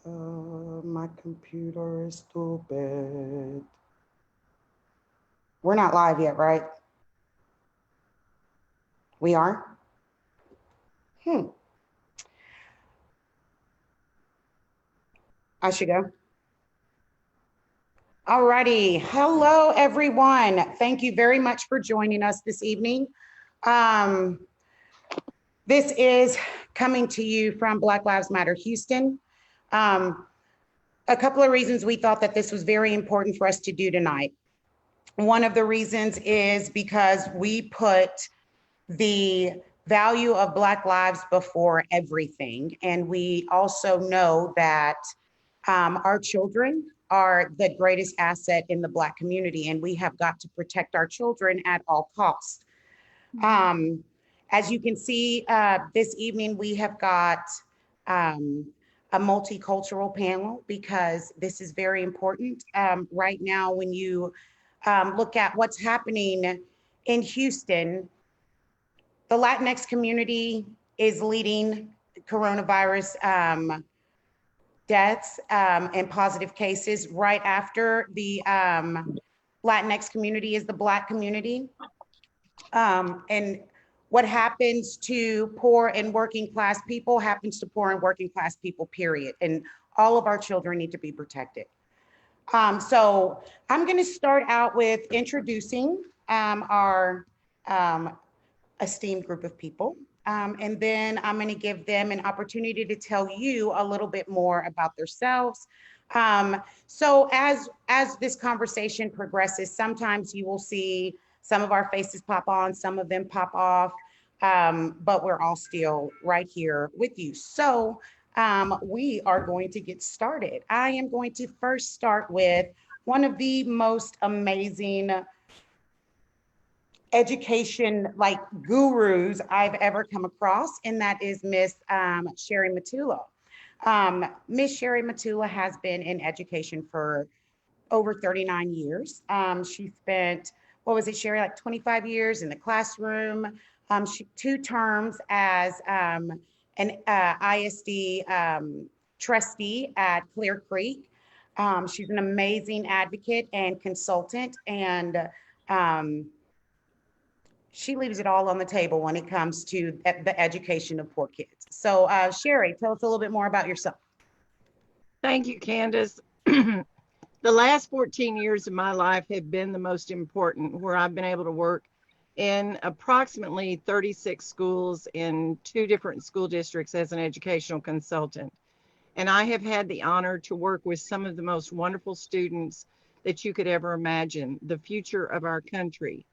My computer is stupid. We're not live yet, right? We are? Hmm. I should go. Alrighty. Hello, everyone. Thank you very much for joining us this evening. Um, this is coming to you from Black Lives Matter Houston. Um, a couple of reasons we thought that this was very important for us to do tonight. One of the reasons is because we put the value of Black lives before everything. And we also know that our children are the greatest asset in the Black community, and we have got to protect our children at all costs. Um, as you can see, this evening we have got um, a multicultural panel because this is very important. Right now, when you look at what's happening in Houston, the Latinx community is leading coronavirus deaths and positive cases. Right after the Latinx community is the Black community. And what happens to poor and working class people happens to poor and working class people, period. And all of our children need to be protected. So I'm going to start out with introducing our esteemed group of people. And then I'm going to give them an opportunity to tell you a little bit more about themselves. So as this conversation progresses, sometimes you will see some of our faces pop on, some of them pop off, but we're all still right here with you. So we are going to get started. I am going to first start with one of the most amazing education like gurus I've ever come across, and that is Miss Sherry Matula. Miss Sherry Matula has been in education for over 39 years. She spent, what was it, Sherry, like 25 years in the classroom, two terms as an ISD trustee at Clear Creek. She's an amazing advocate and consultant, and um, she leaves it all on the table when it comes to the education of poor kids. So, Sherry, tell us a little bit more about yourself. Thank you, Candace. The last 14 years of my life have been the most important, where I've been able to work in approximately 36 schools in two different school districts as an educational consultant. And I have had the honor to work with some of the most wonderful students that you could ever imagine, the future of our country.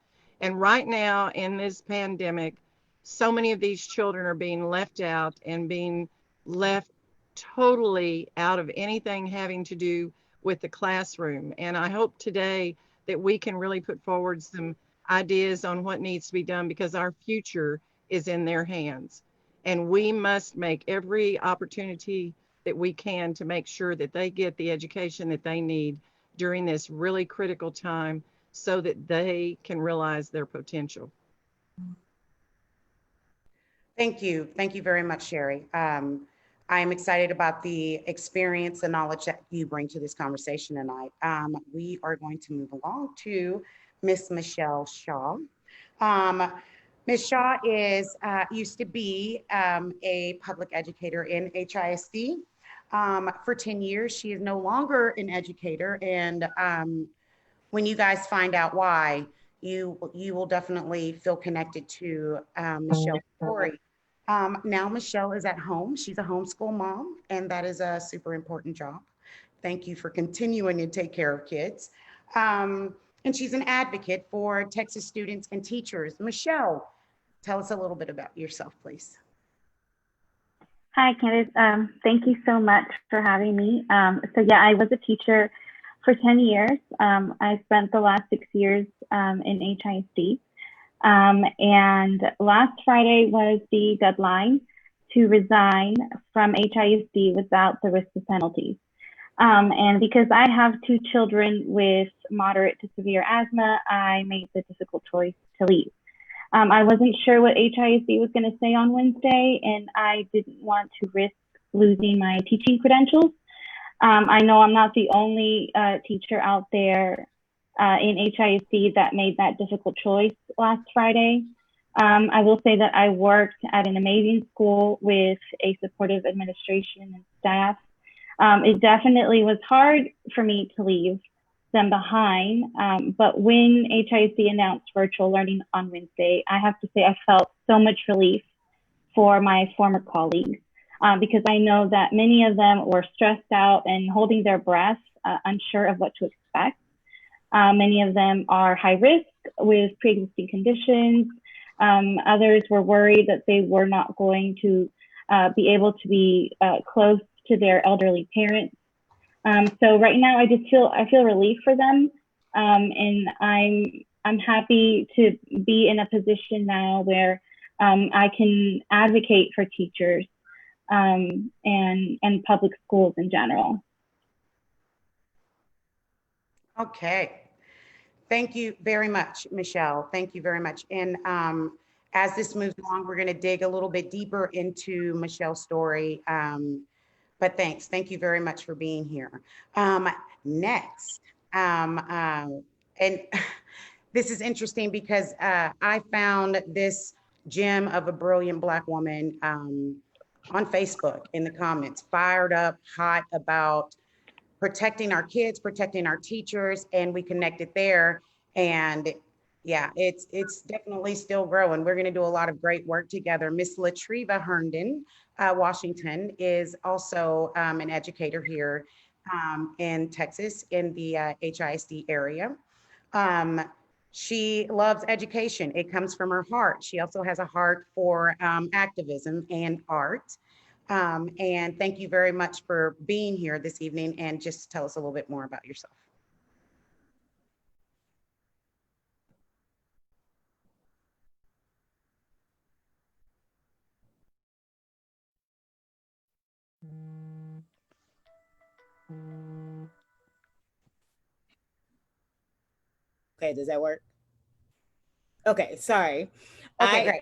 And right now in this pandemic, so many of these children are being left out and being left totally out of anything having to do with the classroom. And I hope today that we can really put forward some ideas on what needs to be done because our future is in their hands. And we must make every opportunity that we can to make sure that they get the education that they need during this really critical time so that they can realize their potential. Thank you. Thank you very much, Sherry. I am excited about the experience and knowledge that you bring to this conversation tonight. We are going to move along to Miss Michelle Shaw. Um, Ms. Shaw is used to be a public educator in HISD. For 10 years, she is no longer an educator. And when you guys find out why, you will definitely feel connected to Michelle's story. Now Michelle is at home. She's a homeschool mom, and that is a super important job. Thank you for continuing to take care of kids. And she's an advocate for Texas students and teachers. Michelle, tell us a little bit about yourself, please. Hi, Candace. Thank you so much for having me. I was a teacher for 10 years. I spent the last 6 years in HISD. And last Friday was the deadline to resign from HISD without the risk of penalties. And because I have two children with moderate to severe asthma, I made the difficult choice to leave. I wasn't sure what HISD was going to say on Wednesday, and I didn't want to risk losing my teaching credentials. I know I'm not the only teacher out there in HISD that made that difficult choice last Friday. I will say that I worked at an amazing school with a supportive administration and staff. It definitely was hard for me to leave them behind, but when HISD announced virtual learning on Wednesday, I have to say I felt so much relief for my former colleagues because I know that many of them were stressed out and holding their breath, unsure of what to expect. Many of them are high risk with pre-existing conditions. Others were worried that they were not going to be able to be close to their elderly parents. So right now, I feel relief for them, and I'm happy to be in a position now where I can advocate for teachers and public schools in general. Okay. Thank you very much, Michelle. Thank you very much. And as this moves along, we're going to dig a little bit deeper into Michelle's story. But thanks. Thank you very much for being here. Next, and this is interesting because I found this gem of a brilliant Black woman on Facebook in the comments, fired up, hot about protecting our kids, protecting our teachers, and we connected there. And yeah, it's definitely still growing. We're going to do a lot of great work together. Miss Latriva Herndon, Washington, is also an educator here in Texas in the HISD area. She loves education. It comes from her heart. She also has a heart for activism and art. And thank you very much for being here this evening, and just tell us a little bit more about yourself. Okay, does that work? Okay, sorry. Okay, great.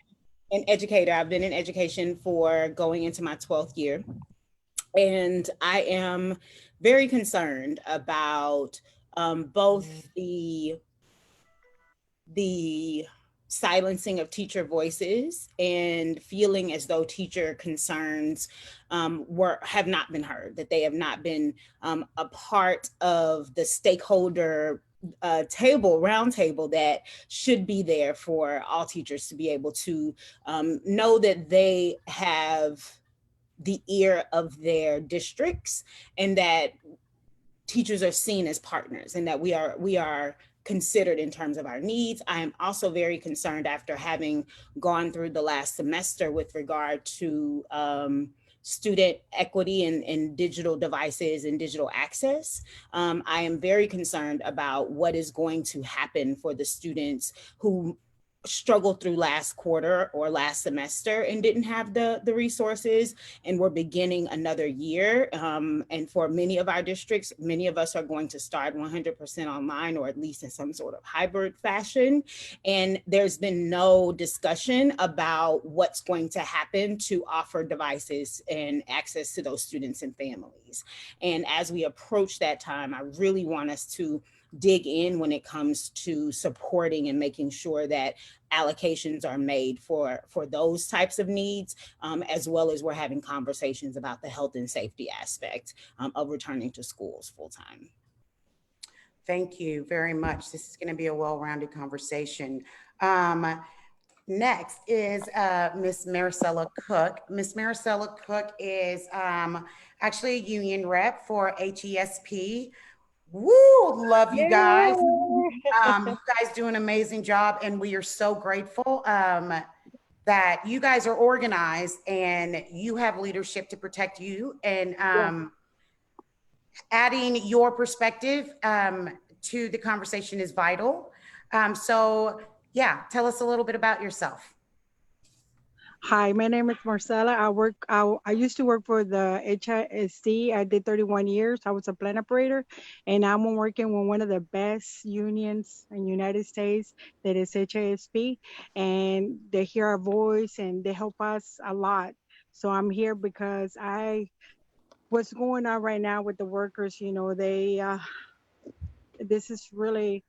An educator. I've been in education for going into my 12th year. And I am very concerned about both the silencing of teacher voices and feeling as though teacher concerns have not been heard, that they have not been a part of the stakeholder round table that should be there for all teachers to be able to know that they have the ear of their districts, and that teachers are seen as partners, and that we are considered in terms of our needs. I am also very concerned, after having gone through the last semester with regard to student equity and digital devices and digital access. I am very concerned about what is going to happen for the students who struggled through last quarter or last semester and didn't have the resources, and we're beginning another year. And for many of our districts, many of us are going to start 100% online, or at least in some sort of hybrid fashion. And there's been no discussion about what's going to happen to offer devices and access to those students and families. And as we approach that time, I really want us to dig in when it comes to supporting and making sure that allocations are made for those types of needs, as well as we're having conversations about the health and safety aspect of returning to schools full time. Thank you very much. This is going to be a well-rounded conversation. Next is Miss Marcella Cook. Miss Marcella Cook is actually a union rep for HESP. Woo, love you guys. You guys do an amazing job, and we are so grateful that you guys are organized and you have leadership to protect you, and adding your perspective to the conversation is vital. So yeah, tell us a little bit about yourself. Hi, my name is Marcella. I used to work for the HISD. I did 31 years. I was a plant operator, and I'm working with one of the best unions in the United States, that is HISP, and they hear our voice and they help us a lot. So I'm here because I what's going on right now with the workers, you know, this is really,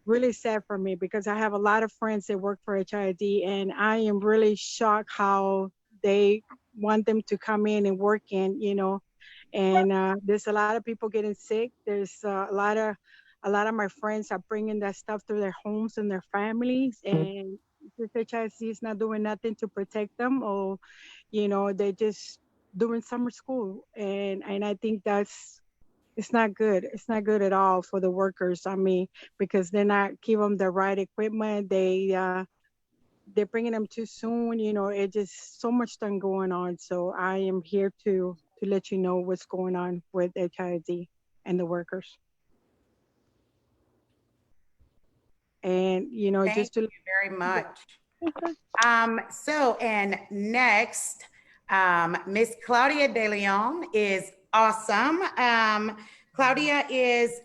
really sad for me because I have a lot of friends that work for HID, and I am really shocked how they want them to come in and work in, you know, and there's a lot of people getting sick. There's a lot of my friends are bringing that stuff to their homes and their families, and this HIC is not doing nothing to protect them, or you know, they're just doing summer school, and I think that's it's not good. It's not good at all for the workers. I mean, because they're not giving them the right equipment. They're bringing them too soon. You know, it just so much thing going on. So I am here to let you know what's going on with HID and the workers. And you know, Thank just to you very much. okay. And next, Miss Claudia De Leon is awesome. Claudia is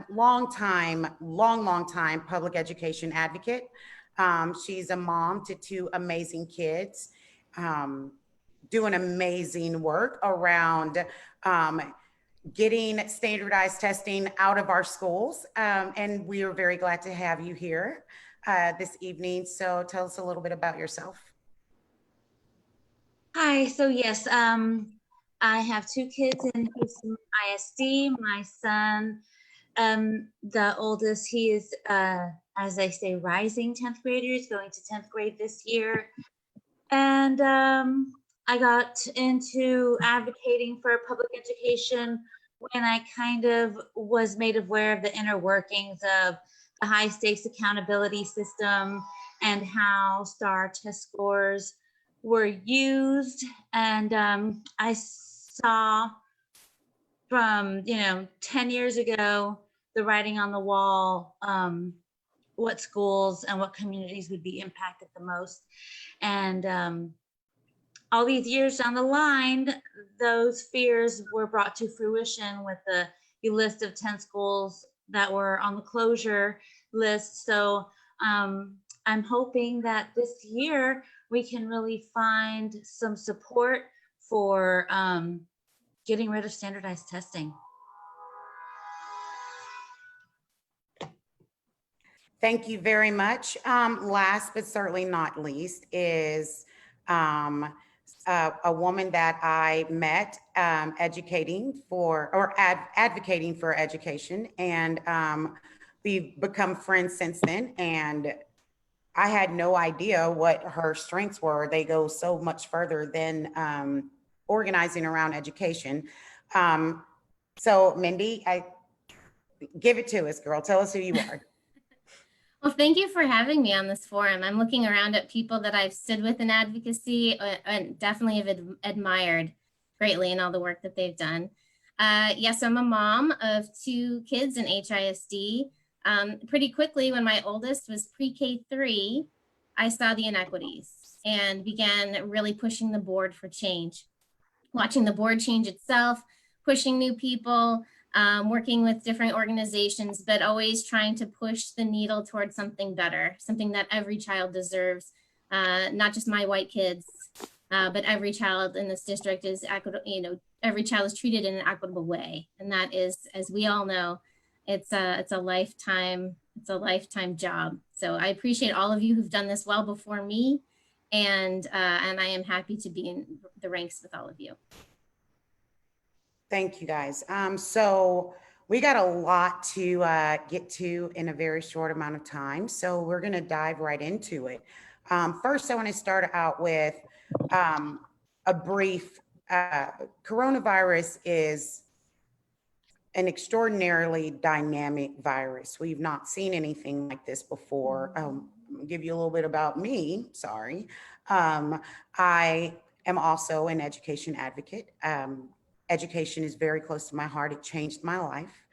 long time public education advocate. She's a mom to two amazing kids, doing amazing work around getting standardized testing out of our schools. And we are very glad to have you here this evening. So tell us a little bit about yourself. Hi, so yes, I have two kids in Houston ISD. My son, the oldest, he is, as I say, rising 10th grader. He's going to 10th grade this year. And I got into advocating for public education when I kind of was made aware of the inner workings of the high stakes accountability system and how STAR test scores were used. And I saw from, 10 years ago, the writing on the wall, what schools and what communities would be impacted the most. And all these years down the line, those fears were brought to fruition with the list of 10 schools that were on the closure list. So I'm hoping that this year we can really find some support for getting rid of standardized testing. Thank you very much. Last but certainly not least is a woman that I met advocating for education, and we've become friends since then. And I had no idea what her strengths were. They go so much further than organizing around education. So Mindy, give it to us, girl. Tell us who you are. Well, thank you for having me on this forum. I'm looking around at people that I've stood with in advocacy and definitely have admired greatly in all the work that they've done. Yes, I'm a mom of two kids in HISD. Pretty quickly, when my oldest was pre-K 3, I saw the inequities and began really pushing the board for change. Watching the board change itself, pushing new people, working with different organizations, but always trying to push the needle towards something better, something that every child deserves, not just my white kids, but every child in this district is equitable. Every child is treated in an equitable way, and that is, as we all know, it's a lifetime job. So I appreciate all of you who've done this well before me, and I am happy to be in the ranks with all of you. Thank you, guys. So we got a lot to get to in a very short amount of time. So we're going to dive right into it. First, I want to start out with a brief, coronavirus is an extraordinarily dynamic virus. We've not seen anything like this before. I'll give you a little bit about me, sorry. I am also an education advocate. Education is very close to my heart. It changed my life.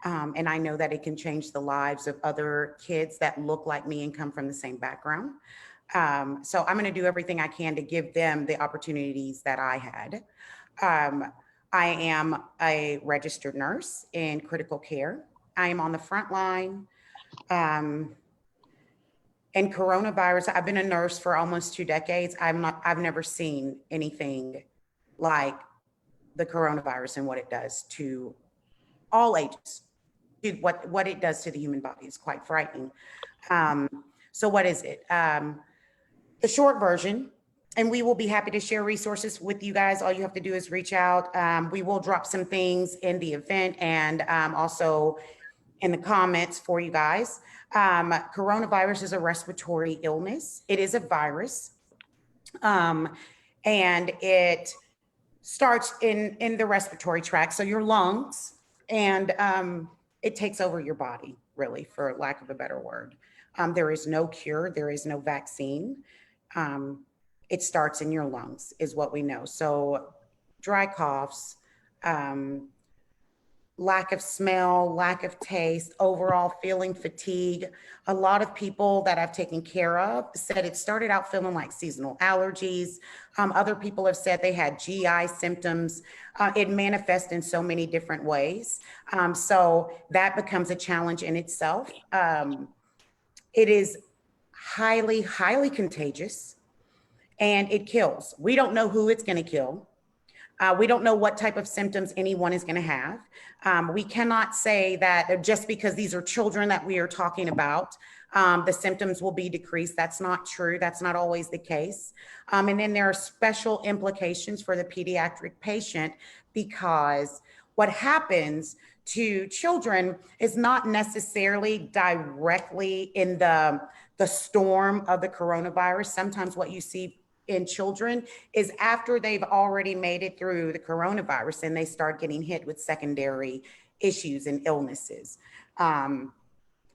And I know that it can change the lives of other kids that look like me and come from the same background. So I'm going to do everything I can to give them the opportunities that I had. I am a registered nurse in critical care. I am on the front line. And coronavirus, I've been a nurse for almost 2 decades. I've never seen anything like the coronavirus and what it does to all ages. What it does to the human body is quite frightening. So what is it? The short version, and we will be happy to share resources with you guys. All you have to do is reach out. We will drop some things in the event and also in the comments for you guys. Coronavirus is a respiratory illness. It is a virus, and it starts in the respiratory tract, so your lungs, and it takes over your body, really, for lack of a better word. There is no cure, there is no vaccine. It starts in your lungs, is what we know. So dry coughs, lack of smell, lack of taste, overall feeling fatigue. A lot of people that I've taken care of said it started out feeling like seasonal allergies. Other people have said they had GI symptoms. It manifests in so many different ways. So that becomes a challenge in itself. It is highly, highly contagious, and it kills. We don't know who it's going to kill. We don't know what type of symptoms anyone is going to have. We cannot say that just because these are children that we are talking about, the symptoms will be decreased. That's not true. That's not always the case. And then there are special implications for the pediatric patient, because what happens to children is not necessarily directly in the storm of the coronavirus. Sometimes what you see in children is after they've already made it through the coronavirus and they start getting hit with secondary issues and illnesses.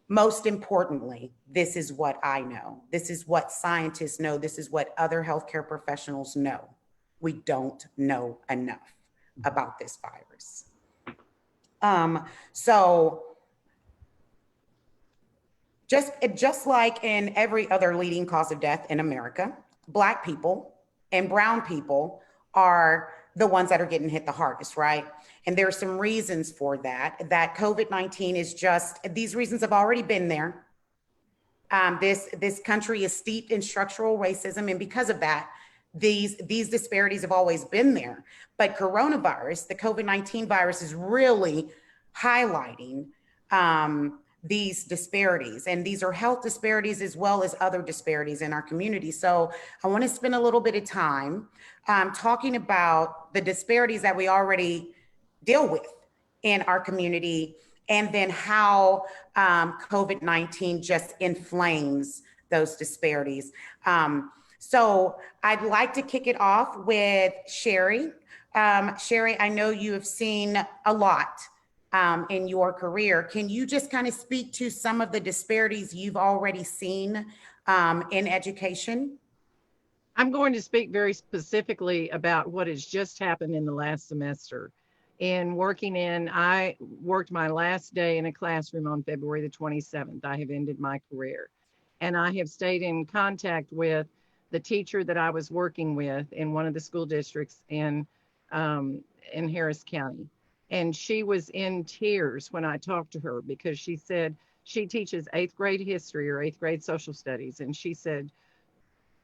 Most importantly, this is what I know. This is what scientists know. This is what other healthcare professionals know. We don't know enough about this virus. So just like in every other leading cause of death in America, Black people and brown people are the ones that are getting hit the hardest, right? And there are some reasons for that. That COVID-19 is just, these reasons have already been there. This country is steeped in structural racism, and because of that, these disparities have always been there. But coronavirus, the COVID-19 virus, is really highlighting these disparities, and these are health disparities as well as other disparities in our community. So I want to spend a little bit of time talking about the disparities that we already deal with in our community, and then how COVID-19 just inflames those disparities. So I'd like to kick it off with Sherry. Sherry, I know you have seen a lot in your career. Can you just kind of speak to some of the disparities you've already seen in education? I'm going to speak very specifically about what has just happened in the last semester. I worked my last day in a classroom on February the 27th. I have ended my career. And I have stayed in contact with the teacher that I was working with in one of the school districts in Harris County. And she was in tears when I talked to her, because she said she teaches 8th grade history or 8th grade social studies. And she said,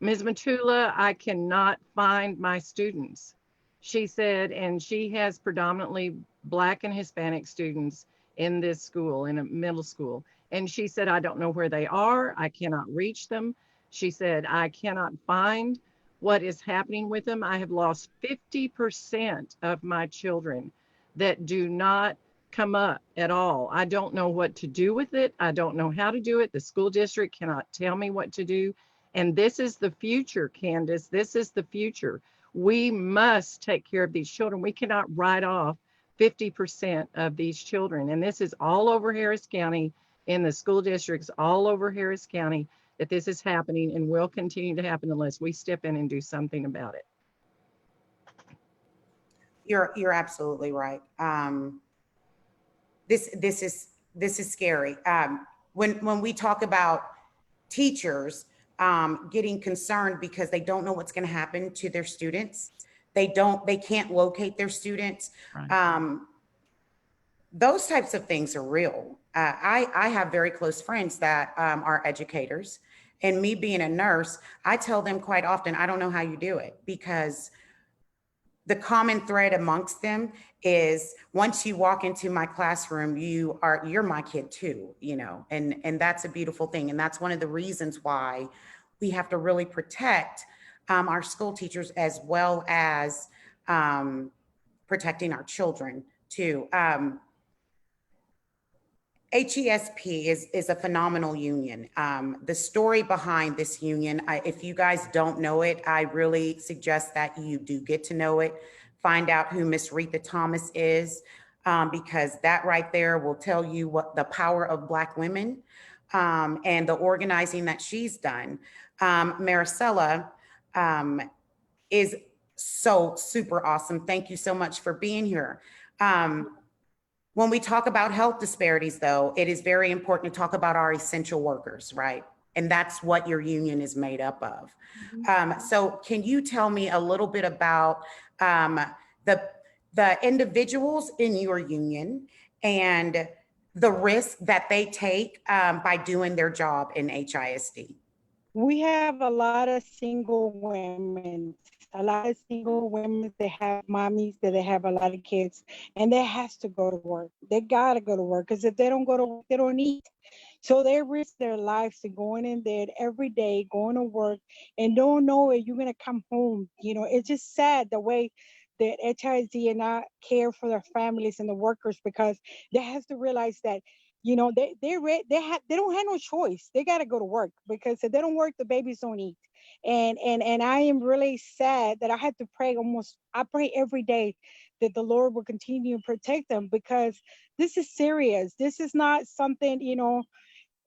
Ms. Matula, I cannot find my students. She said, and she has predominantly Black and Hispanic students in this school, in a middle school. And she said, I don't know where they are. I cannot reach them. She said, I cannot find what is happening with them. I have lost 50% of my children that do not come up at all. I don't know what to do with it. I don't know how to do it. The school district cannot tell me what to do. And this is the future, Candace. This is the future. We must take care of these children. We cannot write off 50% of these children. And this is all over Harris County, in the school districts all over Harris County, that this is happening and will continue to happen unless we step in and do something about it. You're absolutely right. This is scary. When we talk about teachers getting concerned because they don't know what's going to happen to their students, they can't locate their students. Right. Those types of things are real. I have very close friends that are educators, and me being a nurse, I tell them quite often, I don't know how you do it, because the common thread amongst them is once you walk into my classroom, you're my kid too, you know, and that's a beautiful thing. And that's one of the reasons why we have to really protect our school teachers as well as protecting our children too. HESP is a phenomenal union. The story behind this union, if you guys don't know it, I really suggest that you do get to know it. Find out who Miss Rita Thomas is, because that right there will tell you what the power of Black women and the organizing that she's done. Maricela is so super awesome. Thank you so much for being here. When we talk about health disparities, though, it is very important to talk about our essential workers, right? And that's what your union is made up of. So can you tell me a little bit about the individuals in your union and the risk that they take by doing their job in HISD? We have a lot of single women, that have mommies, that they have a lot of kids, and they has to go to work. They gotta go to work, because if they don't go to work, they don't eat. So they risk their lives to going in there every day, going to work, and don't know if you're gonna come home. You know, it's just sad the way that HISD and not care for their families and the workers, because they have to realize that, you know, they don't have no choice. They got to go to work, because if they don't work, the babies don't eat. And I am really sad that I had to pray I pray every day that the Lord will continue to protect them, because this is serious. This is not something, you know,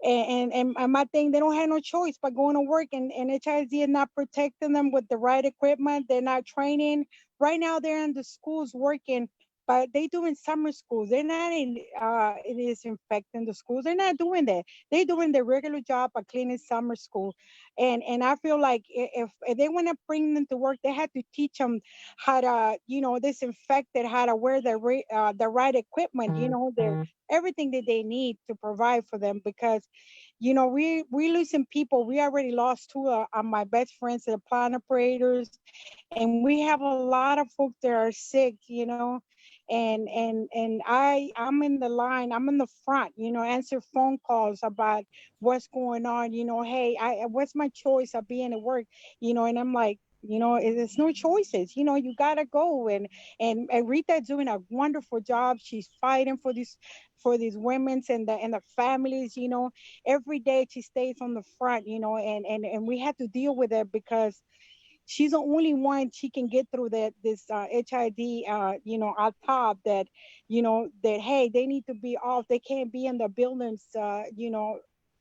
and my thing, they don't have no choice but going to work, and HID is not protecting them with the right equipment. They're not training. Right now they're in the schools working, but they doing summer schools. They're not in it is infecting the schools. They're not doing that. They're doing their regular job of cleaning summer school. And I feel like if they want to bring them to work, they have to teach them how to, you know, disinfect it, how to wear the right equipment, you know, their everything that they need to provide for them, because you know we losing people. We already lost two of my best friends, the plant operators, and we have a lot of folks that are sick, you know, and I'm in the line, I'm in the front, you know, answer phone calls about what's going on, you know, hey, what's my choice of being at work, you know, and I'm like, you know, there's no choices, you know, you gotta go. And Rita's doing a wonderful job. She's fighting for these women's and the families, you know. Every day she stays on the front, you know, and we have to deal with it, because she's the only one she can get through this HID, you know, on top, that, you know, that, hey, they need to be off. They can't be in the buildings, you know,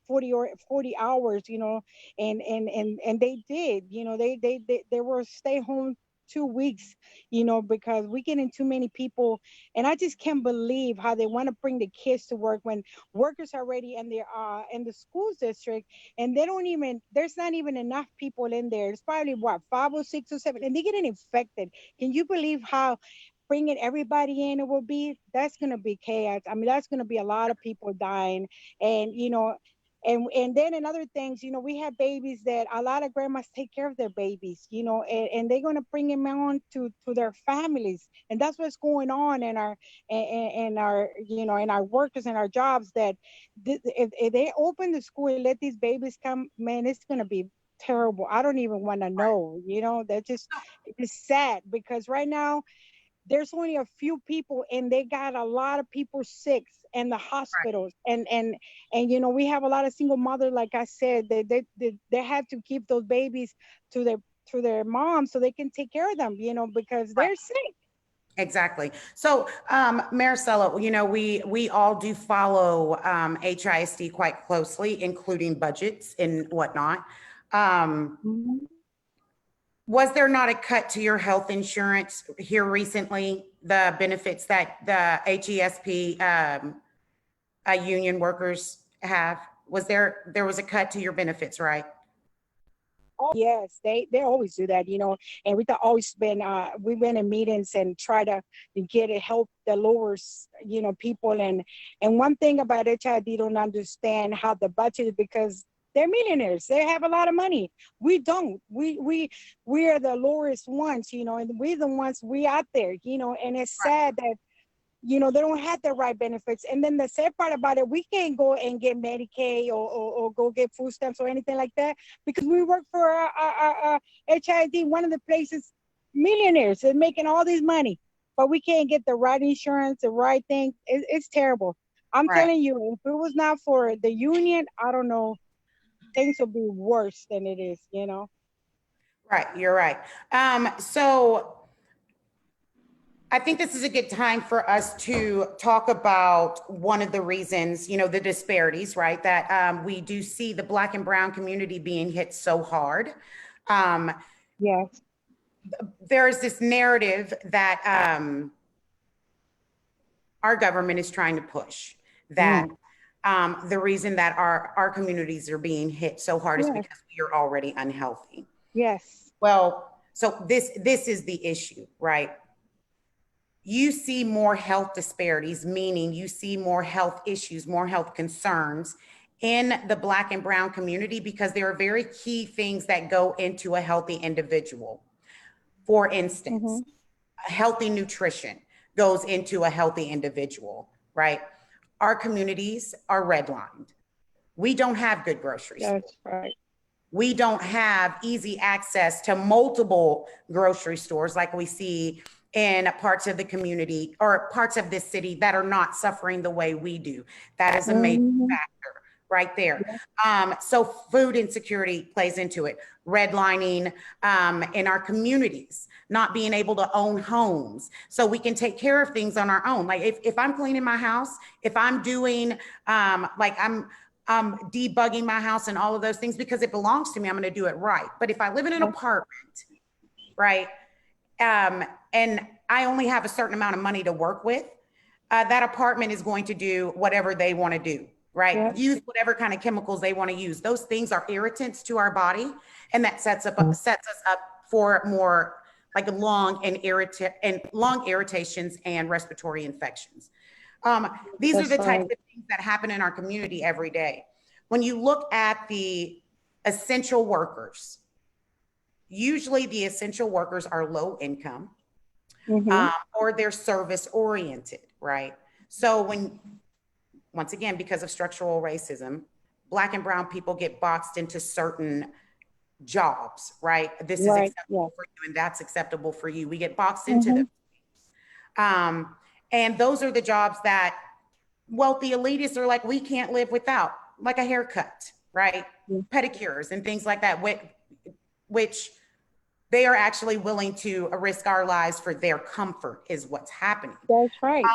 40 hours, you know, and they did, you know, they were stay home 2 weeks, you know, because we get in too many people. And I just can't believe how they want to bring the kids to work when workers are already in the school district, and they don't even, there's not even enough people in there. It's probably what, 5 or 6 or 7, and they getting infected. Can you believe how bringing everybody in it will be? That's going to be chaos. I mean, that's going to be a lot of people dying. And you know, and then in other things, you know, we have babies that a lot of grandmas take care of their babies, you know, and they're going to bring them on to their families. And that's what's going on in our you know, in our workers and our jobs, that if they open the school and let these babies come, man, it's going to be terrible. I don't even want to know, you know. That just, it's sad, because right now there's only a few people, and they got a lot of people sick in the hospitals. And you know, we have a lot of single mothers, like I said, they have to keep those babies to their moms so they can take care of them, you know, because they're sick. Exactly. So, Maricela, you know, we all do follow HISD quite closely, including budgets and whatnot. Was there not a cut to your health insurance here recently? The benefits that the HESP union workers have? There was a cut to your benefits, right? Oh, yes, they always do that, you know. And we've always been we've been in meetings and try to get it, help the lowers, you know, people. And one thing about HID, don't understand how the budget is, because They're millionaires. They have a lot of money. We don't. We are the lowest ones, you know, and we're the ones we out there, you know, and it's sad that, you know, they don't have the right benefits. And then the sad part about it, we can't go and get Medicaid or go get food stamps or anything like that because we work for HID, one of the places, millionaires, they're making all this money, but we can't get the right insurance, the right thing. It's terrible. I'm telling you, if it was not for the union, I don't know, things will be worse than it is, you know? Right, you're right. So I think this is a good time for us to talk about one of the reasons, you know, the disparities, right? That we do see the Black and brown community being hit so hard. Yes. There's this narrative that our government is trying to push, that the reason that our communities are being hit so hard is because we are already unhealthy. Yes. Well, so this is the issue, right? You see more health disparities, meaning you see more health issues, more health concerns in the Black and brown community because there are very key things that go into a healthy individual. For instance, healthy nutrition goes into a healthy individual, right? Our communities are redlined. We don't have good grocery stores. That's right. We don't have easy access to multiple grocery stores like we see in parts of the community or parts of this city that are not suffering the way we do. That is a major factor right there. So food insecurity plays into it. Redlining in our communities, not being able to own homes so we can take care of things on our own. Like if I'm cleaning my house, if I'm doing like I'm debugging my house and all of those things because it belongs to me, I'm going to do it right. But if I live in an apartment, right, and I only have a certain amount of money to work with, that apartment is going to do whatever they want to do, right? Use whatever kind of chemicals they want to use. Those things are irritants to our body, and that sets us up for more like long irritations and respiratory infections. These are the types of things that happen in our community every day. When you look at the essential workers, usually the essential workers are low income or they're service oriented, right? So once again, because of structural racism, Black and brown people get boxed into certain jobs, right? This is acceptable for you and that's acceptable for you. We get boxed into them. And those are the jobs that wealthy elitists are like, we can't live without, like a haircut, right? Pedicures and things like that, which they are actually willing to risk our lives for their comfort is what's happening. That's right.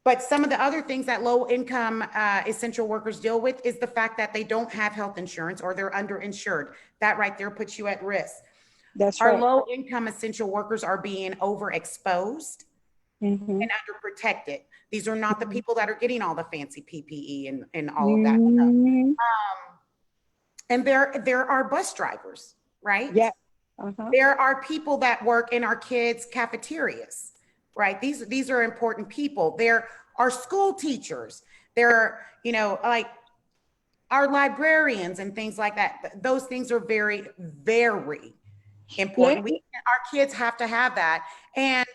But some of the other things that low income essential workers deal with is the fact that they don't have health insurance or they're underinsured. That right there puts you at risk. That's Our right. low income essential workers are being overexposed and underprotected. These are not the people that are getting all the fancy PPE and all of that stuff. And there are bus drivers, right? Yeah. There are people that work in our kids' cafeterias, right? These are important people. There are school teachers. There are, you know, like our librarians and things like that. Those things are very, very important. Our kids have to have that. And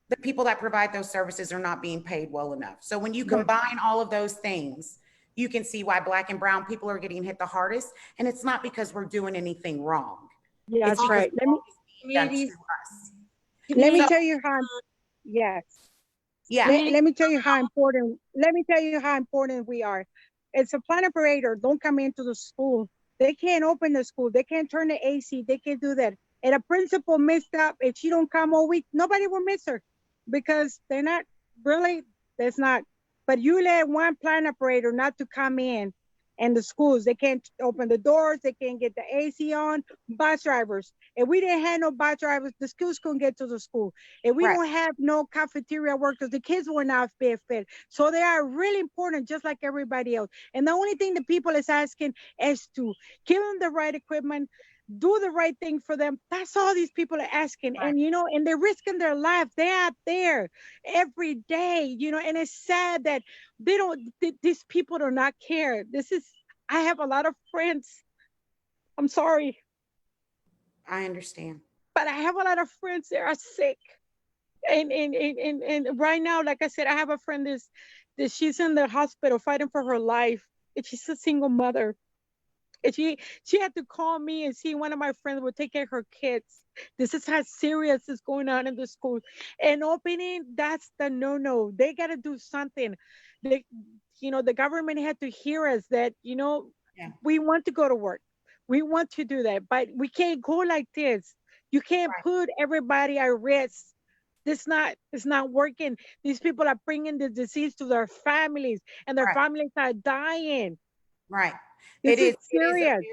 the people that provide those services are not being paid well enough. So when you combine all of those things, you can see why Black and brown people are getting hit the hardest. And it's not because we're doing anything wrong. Yeah, that's right. Let me tell you how. Yes. Yeah. Let me tell you how important. Let me tell you how important we are. It's a plan operator. Don't come into the school. They can't open the school. They can't turn the AC. They can't do that. And a principal missed up. If she don't come all week, nobody will miss her because they're not really. That's not. But you let one plan operator not to come in. And the schools, they can't open the doors, they can't get the AC on. Bus drivers, if we didn't have no bus drivers, the schools couldn't get to the school. If we don't have no cafeteria workers, the kids will not be fed. So they are really important, just like everybody else. And the only thing the people is asking is to give them the right equipment, do the right thing for them. That's all these people are asking. And, you know, and they're risking their life. They're out there every day, you know, and it's sad that these people do not care. This is I have a lot of friends. I'm sorry, I understand. but I have a lot of friends that are sick. And right now, like I said, I have a friend that she's in the hospital fighting for her life. And she's a single mother. And she had to call me and see one of my friends would take care of her kids. This is how serious is going on in the school. And opening, that's the no. They gotta do something. They, the government had to hear us that, Yeah. we want to go to work. We want to do that, but we can't go like this. You can't Right. put everybody at risk. It's not working. These people are bringing the disease to their families, and their Right. families are dying. Right. This is It is a serious.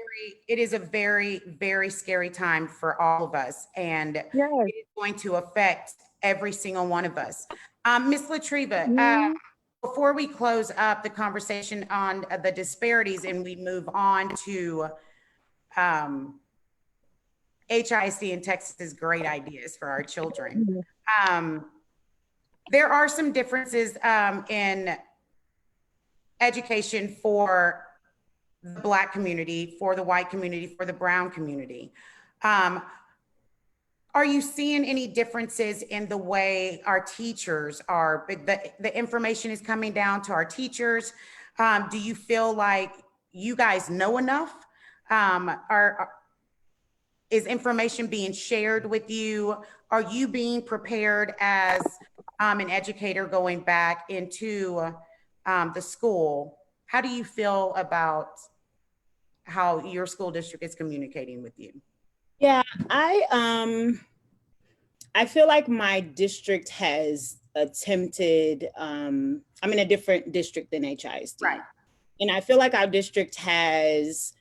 very, very scary time for all of us, and it Yes. is going to affect every single one of us. Ms. Latriva, Mhm. before we close up the conversation on the disparities and we move on to HISD and Texas's great ideas for our children, there are some differences in education for the Black community, for the white community, for the brown community. Are you seeing any differences in the way our teachers are, the information is coming down to our teachers? Do you feel like you guys know enough? Is information being shared with you? Are you being prepared as an educator going back into the school? How do you feel about how your school district is communicating with you? Yeah, I feel like my district has attempted, I'm in a different district than HISD. Right. And I feel like our district has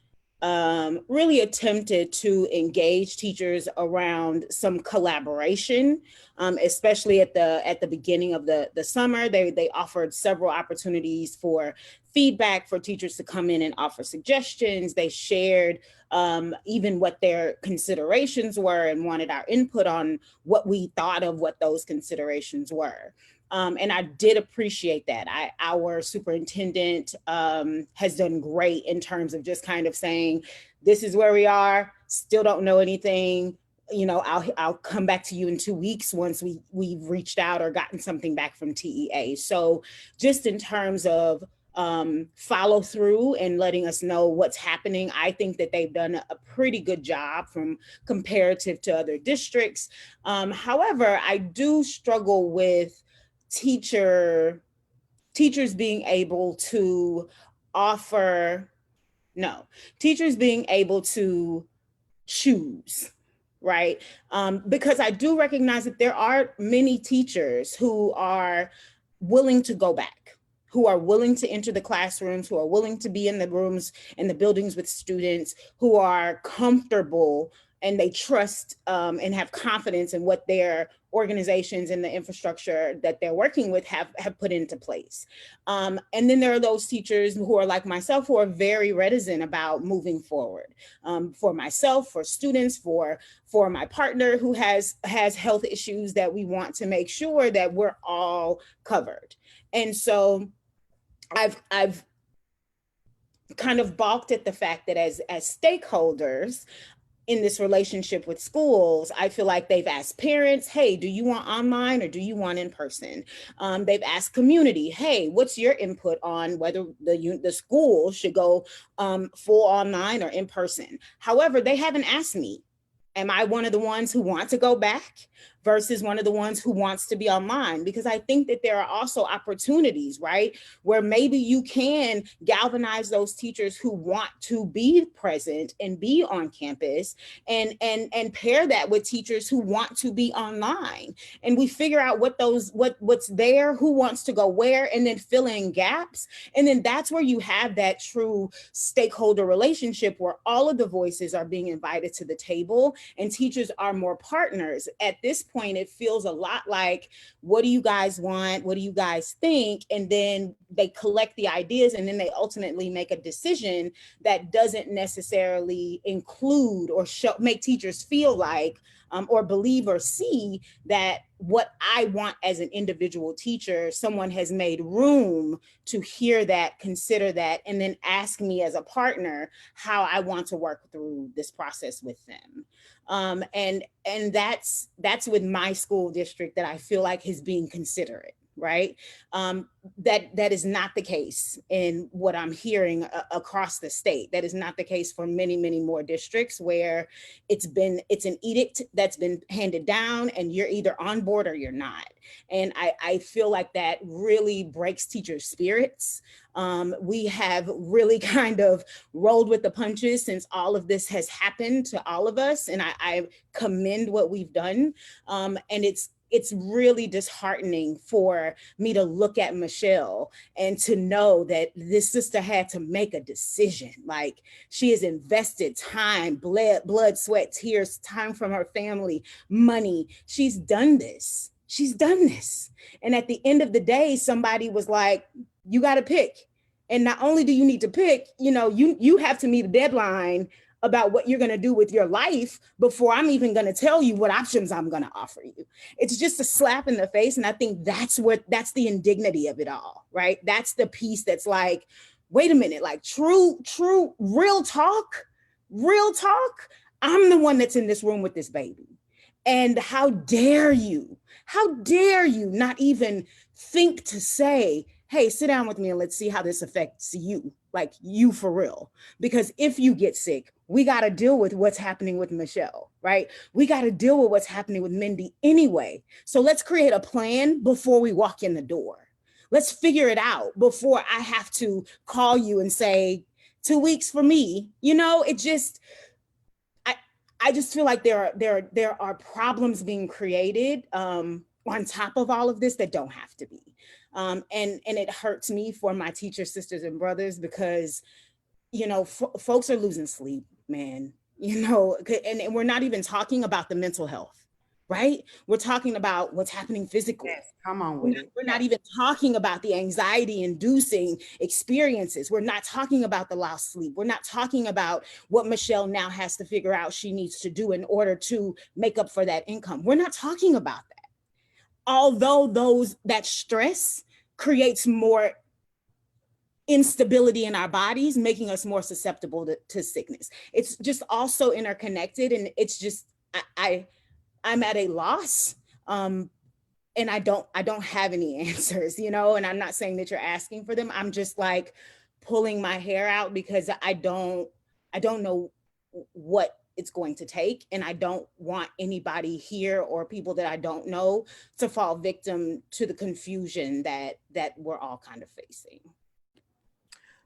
really attempted to engage teachers around some collaboration, especially at the beginning of the summer. They offered several opportunities for feedback for teachers to come in and offer suggestions. They shared even what their considerations were and wanted our input on what we thought of what those considerations were. And I did appreciate that. Our superintendent has done great in terms of just kind of saying, this is where we are, still don't know anything. I'll come back to you in 2 weeks once we've reached out or gotten something back from TEA. So just in terms of follow through and letting us know what's happening, I think that they've done a pretty good job from comparative to other districts. However, I do struggle with teachers being able to teachers being able to choose, right? Because I do recognize that there are many teachers who are willing to go back, who are willing to enter the classrooms, who are willing to be in the rooms and the buildings with students, who are comfortable and they trust and have confidence in what their organizations and the infrastructure that they're working with have put into place. And then there are those teachers who are like myself, who are very reticent about moving forward. For myself, for students, for my partner who has health issues that we want to make sure that we're all covered. And so I've kind of balked at the fact that as stakeholders in this relationship with schools, I feel like they've asked parents, hey, do you want online or do you want in person? They've asked community, hey, what's your input on whether the school should go full online or in person? However, they haven't asked me, am I one of the ones who want to go back versus one of the ones who wants to be online? Because I think that there are also opportunities, right, where maybe you can galvanize those teachers who want to be present and be on campus and pair that with teachers who want to be online. And we figure out what's there, who wants to go where, and then fill in gaps. And then that's where you have that true stakeholder relationship where all of the voices are being invited to the table and teachers are more partners. At this point, it feels a lot like, what do you guys want? What do you guys think? And then they collect the ideas and then they ultimately make a decision that doesn't necessarily include or make teachers feel like or believe or see that what I want as an individual teacher, someone has made room to hear that, consider that, and then ask me as a partner how I want to work through this process with them. And that's with my school district that I feel like is being considerate, right? That is not the case in what I'm hearing across the state. That is not the case for many, many more districts where it's an edict that's been handed down and you're either on board or you're not. And I feel like that really breaks teachers' spirits. We have really kind of rolled with the punches since all of this has happened to all of us. And I commend what we've done. And it's really disheartening for me to look at Michelle and to know that this sister had to make a decision. Like, she has invested time, blood, sweat, tears, time from her family, money. She's done this. She's done this. And at the end of the day, somebody was like, you got to pick. And not only do you need to pick, you have to meet a deadline about what you're going to do with your life before I'm even going to tell you what options I'm going to offer you. It's just a slap in the face. And I think that's the indignity of it all, right? That's the piece that's like, wait a minute, like true, real talk. I'm the one that's in this room with this baby. And how dare you not even think to say, hey, sit down with me and let's see how this affects you, like you for real. Because if you get sick, we got to deal with what's happening with Michelle, right? We got to deal with what's happening with Mindy anyway. So let's create a plan before we walk in the door. Let's figure it out before I have to call you and say, 2 weeks for me. I just feel like there are problems being created on top of all of this that don't have to be. And it hurts me for my teacher sisters and brothers because, folks are losing sleep, man, and we're not even talking about the mental health, right? We're talking about what's happening physically. Yes, come on with it. We're not even talking about the anxiety inducing experiences. We're not talking about the lost sleep. We're not talking about what Michelle now has to figure out she needs to do in order to make up for that income. We're not talking about that. Although that stress creates more instability in our bodies, making us more susceptible to sickness. It's just also interconnected, and it's just I'm at a loss, and I don't have any answers, and I'm not saying that you're asking for them. I'm just like pulling my hair out because I don't know what it's going to take. And I don't want anybody here or people that I don't know to fall victim to the confusion that we're all kind of facing.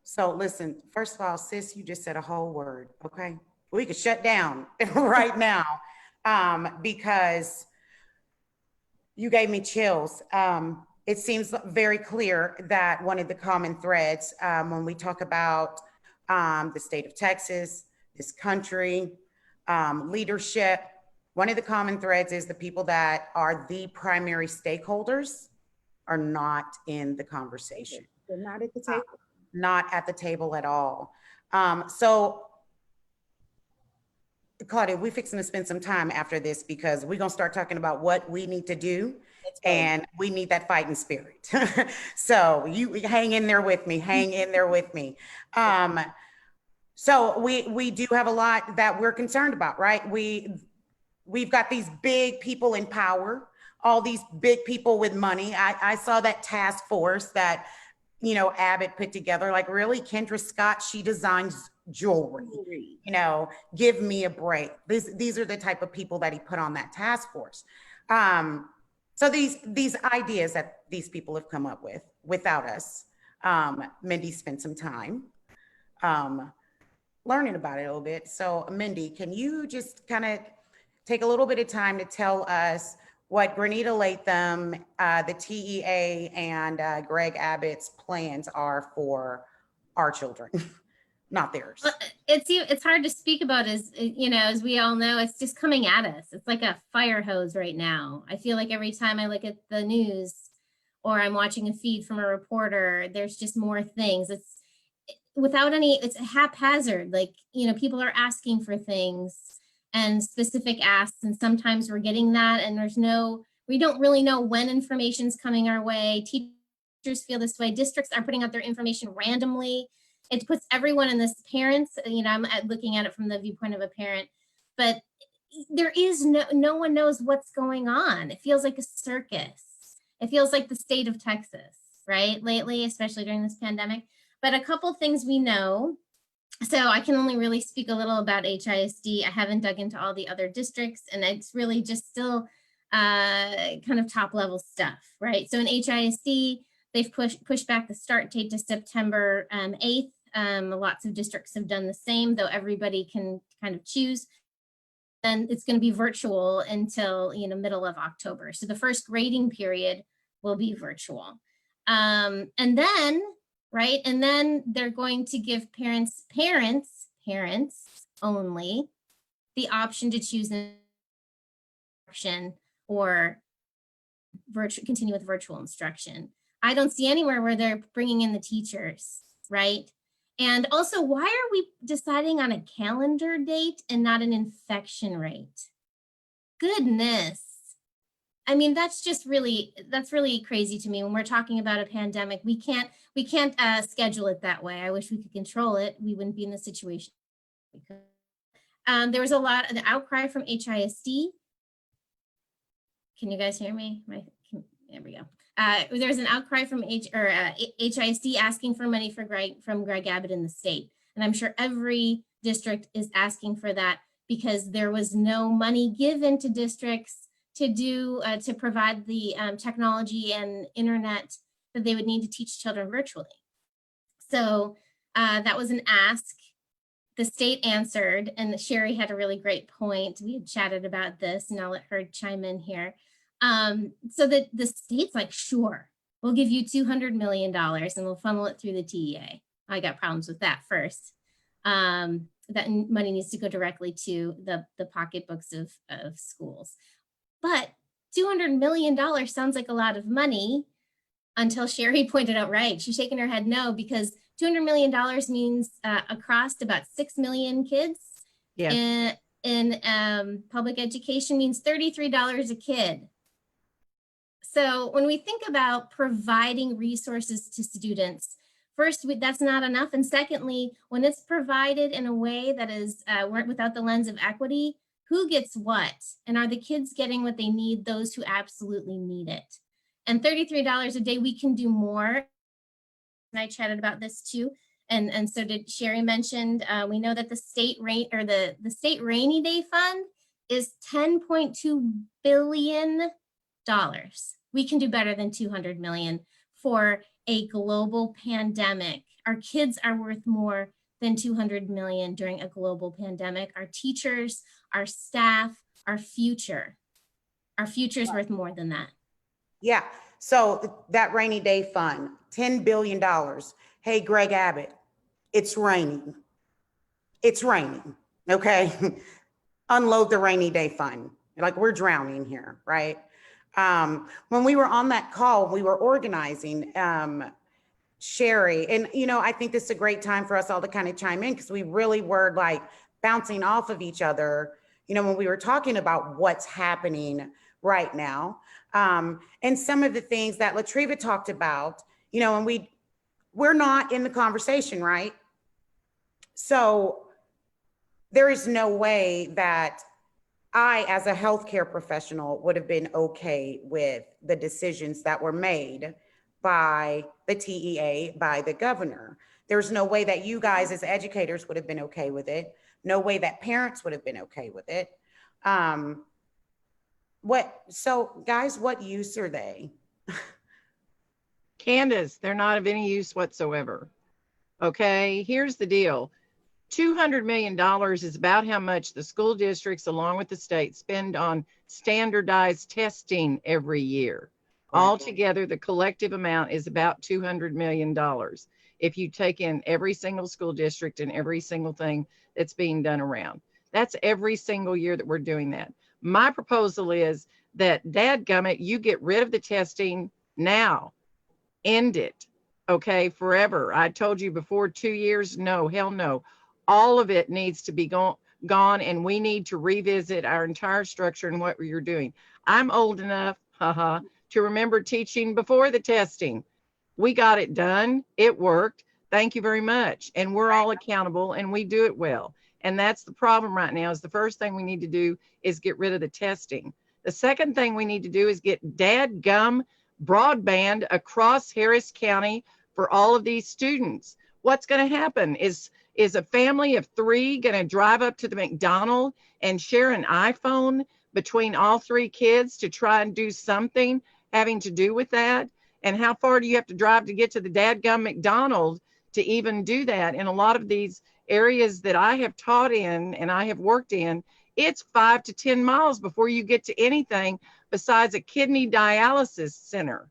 So listen, first of all, sis, you just said a whole word, okay? We could shut down right now because you gave me chills. It seems very clear that one of the common threads when we talk about the state of Texas, this country, leadership, one of the common threads is the people that are the primary stakeholders are not in the conversation. They're not at the table. Not at the table at all. So Claudia, we're fixing to spend some time after this because we're going to start talking about what we need to do, and we need that fighting spirit. So you hang in there with me, So we do have a lot that we're concerned about, right? We've got these big people in power, all these big people with money. I saw that task force that, Abbott put together, like really, Kendra Scott, she designs jewelry, give me a break. These are the type of people that he put on that task force. So these ideas that these people have come up with without us, Mindy spent some time learning about it a little bit. So Mindy, can you just kind of take a little bit of time to tell us what Grenita Latham, the TEA, and Greg Abbott's plans are for our children, not theirs? Well, it's hard to speak about as we all know, it's just coming at us. It's like a fire hose right now. I feel like every time I look at the news or I'm watching a feed from a reporter, there's just more things. It's haphazard. Like, people are asking for things and specific asks. And sometimes we're getting that and we don't really know when information's coming our way. Teachers feel this way. Districts are putting out their information randomly. It puts everyone in this, parents, I'm looking at it from the viewpoint of a parent, but there is no one knows what's going on. It feels like a circus. It feels like the state of Texas, right? Lately, especially during this pandemic. But a couple things we know. So I can only really speak a little about HISD. I haven't dug into all the other districts, and it's really just still kind of top level stuff, right? So in HISD, they've pushed back the start date to September 8th. Lots of districts have done the same, though everybody can kind of choose. And it's going to be virtual until middle of October. So the first grading period will be virtual. And then they're going to give parents only the option to choose an instruction or continue with virtual instruction. I don't see anywhere where they're bringing in the teachers, right? And also, why are we deciding on a calendar date and not an infection rate? Goodness. I mean, that's really crazy to me. When we're talking about a pandemic, we can't schedule it that way. I wish we could control it. We wouldn't be in this situation. There was a lot of the outcry from HISD. Can you guys hear me? There we go. There was an outcry from HISD asking for money from Greg Abbott in the state. And I'm sure every district is asking for that because there was no money given to districts to provide the technology and internet that they would need to teach children virtually. So that was an ask. The state answered, and Sherry had a really great point. We had chatted about this, and I'll let her chime in here. So that the state's like, sure, we'll give you $200 million and we'll funnel it through the TEA. I got problems with that first. That money needs to go directly to the pocketbooks of schools. But $200 million sounds like a lot of money until Sherry pointed out, right, she's shaking her head no, because $200 million means across about 6 million kids. Yeah. In public education means $33 a kid. So when we think about providing resources to students, first, that's not enough. And secondly, when it's provided in a way that is without the lens of equity, who gets what? And are the kids getting what they need, those who absolutely need it? And $33 a day, we can do more. And I chatted about this too. And so did Sherry mentioned, we know that the state state rainy day fund is $10.2 billion. We can do better than 200 million for a global pandemic. Our kids are worth more than 200 million during a global pandemic. Our teachers, our staff, our future is worth more than that. Yeah, so that rainy day fund, $10 billion. Hey, Greg Abbott, it's raining. It's raining, okay? Unload the rainy day fund. Like, we're drowning here, right? When we were on that call, we were organizing, Sherry, and I think this is a great time for us all to kind of chime in because we really were like bouncing off of each other, when we were talking about what's happening right now. And some of the things that Latriva talked about, and we're not in the conversation, right? So there is no way that I, as a healthcare professional, would have been okay with the decisions that were made by the TEA, by the governor. There's no way that you guys as educators would have been okay with it. No way that parents would have been okay with it. So guys, what use are they? Candace, they're not of any use whatsoever. Okay, here's the deal. $200 million is about how much the school districts, along with the state, spend on standardized testing every year. Altogether, the collective amount is about $200 million. If you take in every single school district and every single thing that's being done around, that's every single year that we're doing that. My proposal is that, dadgummit, you get rid of the testing now. End it, okay, forever. I told you before, 2 years, no, hell no. All of it needs to be gone, and we need to revisit our entire structure and what you're doing. I'm old enough, haha, to remember teaching before the testing. We got it done. It worked. Thank you very much. And we're all accountable and we do it well. And that's the problem right now. Is the first thing we need to do is get rid of the testing. The second thing we need to do is get dadgum broadband across Harris County for all of these students. What's going to happen is a family of 3 going to drive up to the McDonald's and share an iPhone between all 3 kids to try and do something having to do with that? And how far do you have to drive to get to the dadgum McDonald's to even do that? In a lot of these areas that I have taught in and I have worked in, it's 5 to 10 miles before you get to anything besides a kidney dialysis center.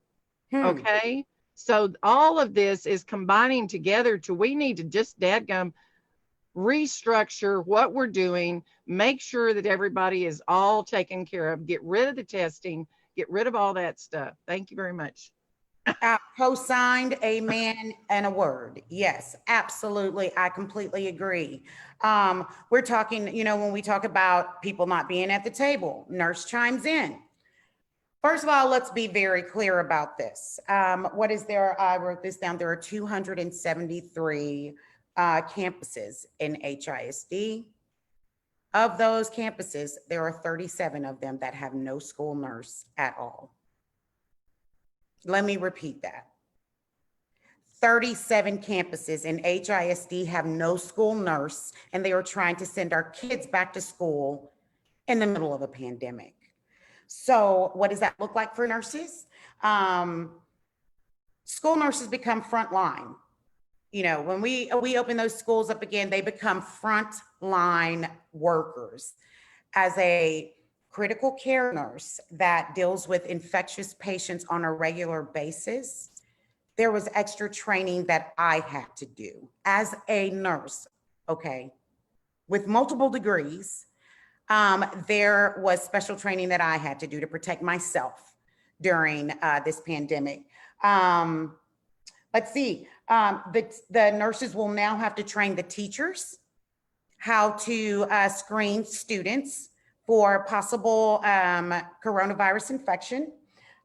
Okay. So all of this is combining together to, we need to just dadgum restructure what we're doing, make sure that everybody is all taken care of, get rid of the testing, get rid of all that stuff. Thank you very much. Co-signed, amen, and a word. Yes, absolutely. I completely agree. We're talking, you know, when we talk about people not being at the table, nurse chimes in. First of all, let's be very clear about this. What is there? I wrote this down. There are 273 campuses in HISD. Of those campuses, there are 37 of them that have no school nurse at all. Let me repeat that. 37 campuses in HISD have no school nurse, and they are trying to send our kids back to school in the middle of a pandemic. So what does that look like for nurses? School nurses become frontline. You know, when we open those schools up again, they become frontline workers. As a critical care nurse that deals with infectious patients on a regular basis, there was extra training that I had to do as a nurse, okay, with multiple degrees. There was special training that I had to do to protect myself during this pandemic. Let's see, the nurses will now have to train the teachers how to screen students for possible coronavirus infection.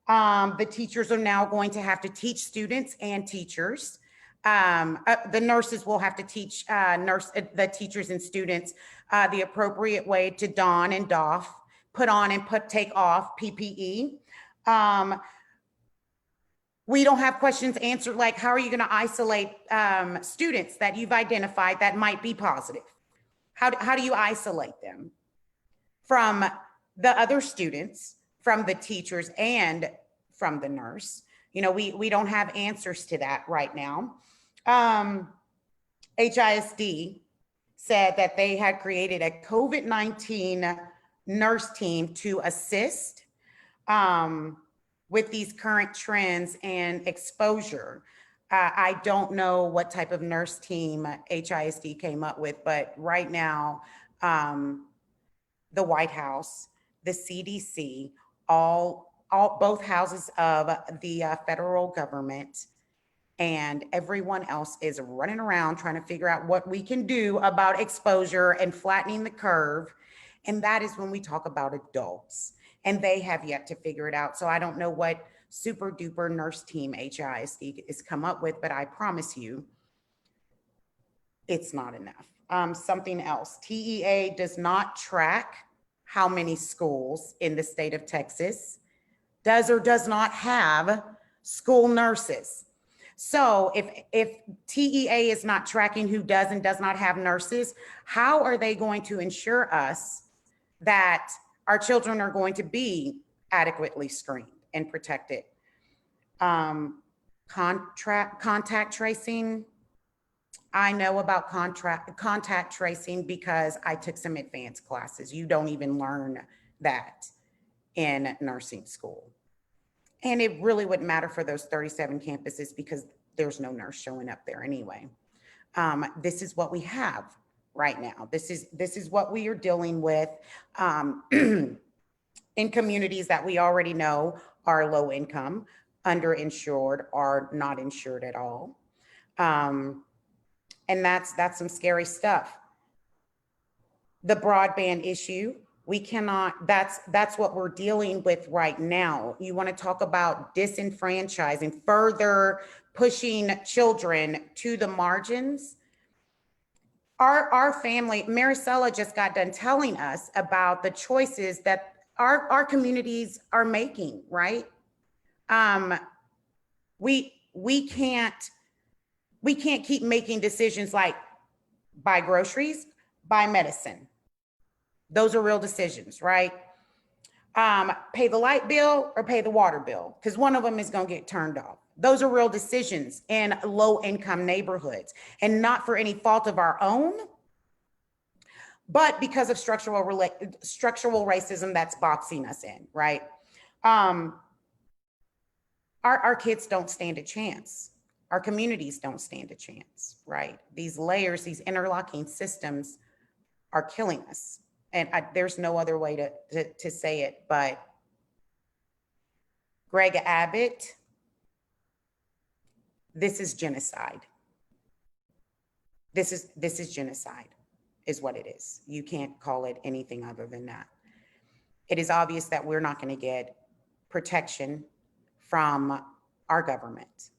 The teachers are now going to have to teach students and teachers. The nurses will have to teach the teachers and students the appropriate way to don and doff, put on and take off PPE. We don't have questions answered like, how are you going to isolate students that you've identified that might be positive? How do you isolate them from the other students, from the teachers, and from the nurse? You know, we don't have answers to that right now. HISD said that they had created a COVID-19 nurse team to assist with these current trends and exposure. I don't know what type of nurse team HISD came up with, but right now, the White House, the CDC, both houses of the federal government, and everyone else is running around trying to figure out what we can do about exposure and flattening the curve. And that is when we talk about adults, and they have yet to figure it out. So I don't know what super duper nurse team HISD is come up with, but I promise you, it's not enough. Something else, TEA does not track how many schools in the state of Texas does or does not have school nurses. So if TEA is not tracking who does and does not have nurses, how are they going to ensure us that our children are going to be adequately screened and protected? Contact tracing. I know about contact tracing because I took some advanced classes. You don't even learn that in nursing school. And it really wouldn't matter for those 37 campuses because there's no nurse showing up there anyway. This is what we have right now. This is what we are dealing with in communities that we already know are low income, underinsured, or not insured at all. And that's some scary stuff. the broadband issue. We cannot, that's what we're dealing with right now. You want to talk about disenfranchising, further pushing children to the margins. Our family, Maricela just got done telling us about the choices that our communities are making, right? We can't keep making decisions like buy groceries, buy medicine. Those are real decisions, right? Pay the light bill or pay the water bill, because one of them is going to get turned off. Those are real decisions in low income neighborhoods, and not for any fault of our own, but because of structural racism that's boxing us in, right? Our kids don't stand a chance. Our communities don't stand a chance, right? These layers, these interlocking systems are killing us. And there's no other way to say it, but Greg Abbott, this is genocide. This is genocide, is what it is. You can't call it anything other than that. It is obvious that we're not going to get protection from our government.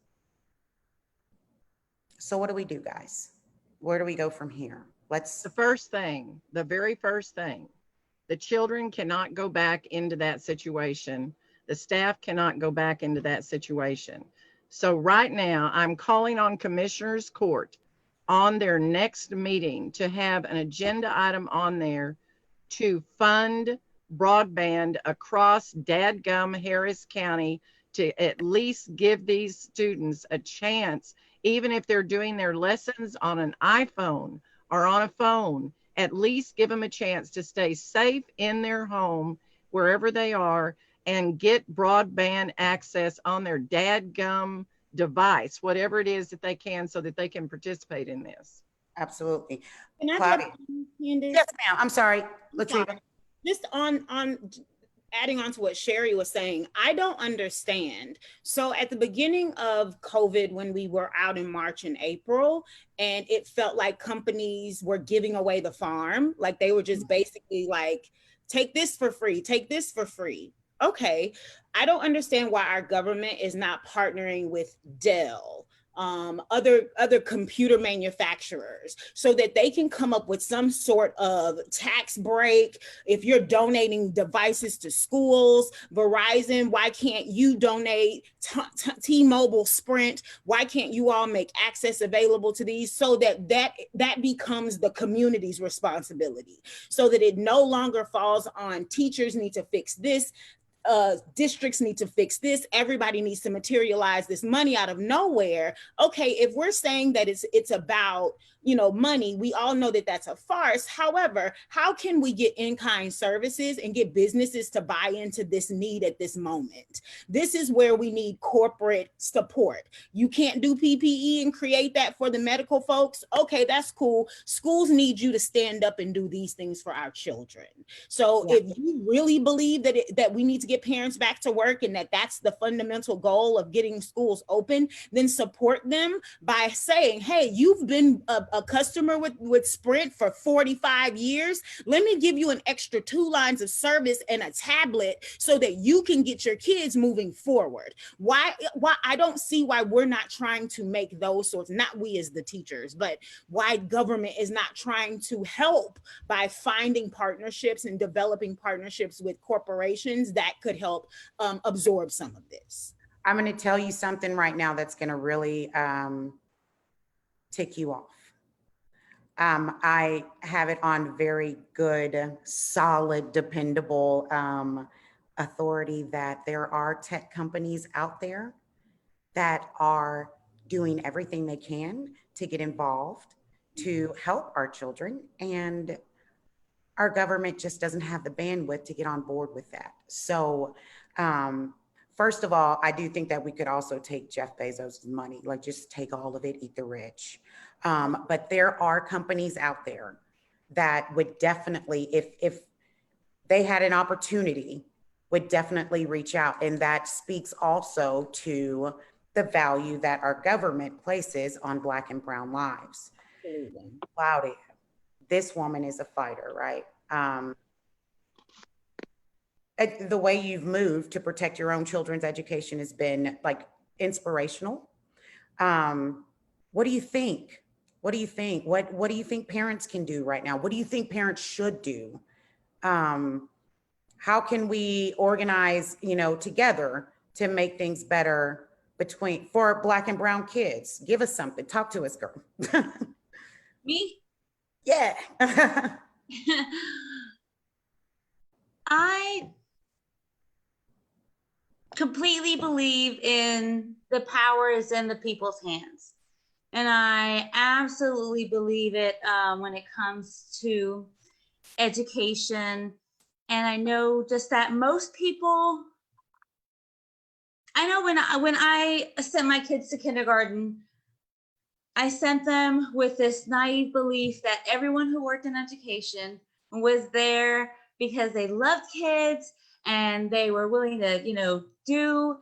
So what do we do, guys? Where do we go from here? The very first thing, the children cannot go back into that situation. The staff cannot go back into that situation. So right now, I'm calling on Commissioners Court on their next meeting to have an agenda item on there to fund broadband across dadgum Harris County, to at least give these students a chance, even if they're doing their lessons on an iPhone or on a phone, at least give them a chance to stay safe in their home, wherever they are, and get broadband access on their dadgum device, whatever it is that they can, so that they can participate in this. Absolutely. Can I Claudia? jump in, Candace? Yes, ma'am. I'm sorry. Latriva. Just on adding on to what Sherry was saying, I don't understand. So at the beginning of COVID, when we were out in March and April, and it felt like companies were giving away the farm, like they were just basically like, take this for free, take this for free. Okay, I don't understand why our government is not partnering with Dell, other computer manufacturers, so that they can come up with some sort of tax break. If you're donating devices to schools, Verizon, why can't you donate? T-Mobile, Sprint, why can't you all make access available to these, so that becomes the community's responsibility, so that it no longer falls on teachers need to fix this, districts need to fix this, everybody needs to materialize this money out of nowhere. Okay, if we're saying that it's about, money, we all know that that's a farce. However, how can we get in-kind services and get businesses to buy into this need at this moment? This is where we need corporate support. You can't do PPE and create that for the medical folks. Okay, that's cool. Schools need you to stand up and do these things for our children. So if you really believe that we need to get parents back to work, and that's the fundamental goal of getting schools open, then support them by saying, hey, you've been a customer with Sprint for 45 years. Let me give you an extra 2 lines of service and a tablet so that you can get your kids moving forward. Why I don't see why we're not trying to make those sorts, not we as the teachers, but why government is not trying to help by finding partnerships and developing partnerships with corporations that could help absorb some of this. I'm going to tell you something right now that's going to really tick you off. I have it on very good, solid, dependable authority that there are tech companies out there that are doing everything they can to get involved, to help our children, and our government just doesn't have the bandwidth to get on board with that. So first of all, I do think that we could also take Jeff Bezos' money, like just take all of it, eat the rich. But there are companies out there that would definitely, if they had an opportunity, would definitely reach out. And that speaks also to the value that our government places on Black and brown lives. Claudia, this woman is a fighter, right? The way you've moved to protect your own children's education has been like inspirational. What do you think? What do you think? What do you think parents can do right now? What do you think parents should do? How can we organize, together to make things better for Black and brown kids? Give us something. Talk to us, girl. Me? Yeah. I completely believe in the power is in the people's hands. And I absolutely believe it when it comes to education. And I know just that most people, I know when I sent my kids to kindergarten, I sent them with this naive belief that everyone who worked in education was there because they loved kids and they were willing to,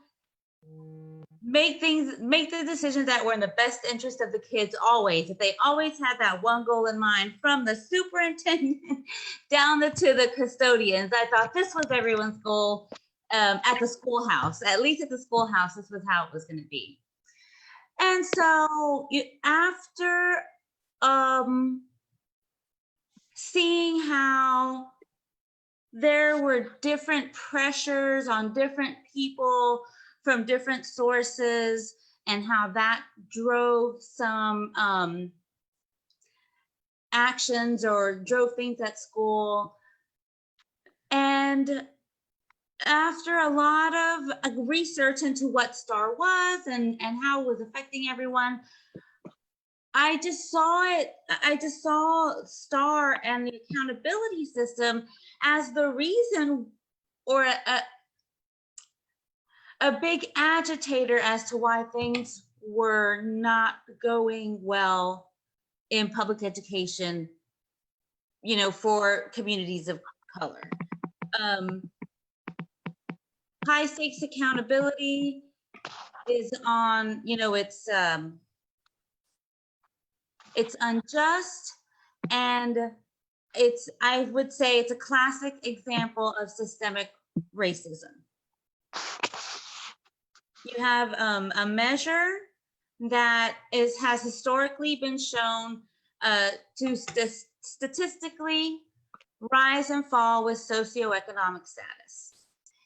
make the decisions that were in the best interest of the kids always. That they always had that one goal in mind, from the superintendent down to the custodians. I thought this was everyone's goal at the schoolhouse. At least at the schoolhouse, this was how it was going to be. And so after seeing how there were different pressures on different people from different sources, and how that drove some actions or drove things at school. And after a lot of research into what STAR was and how it was affecting everyone, I just saw STAR and the accountability system as the reason, or a big agitator as to why things were not going well in public education, for communities of color. High stakes accountability is on, it's unjust, and I would say it's a classic example of systemic racism. You have a measure that has historically been shown to statistically rise and fall with socioeconomic status.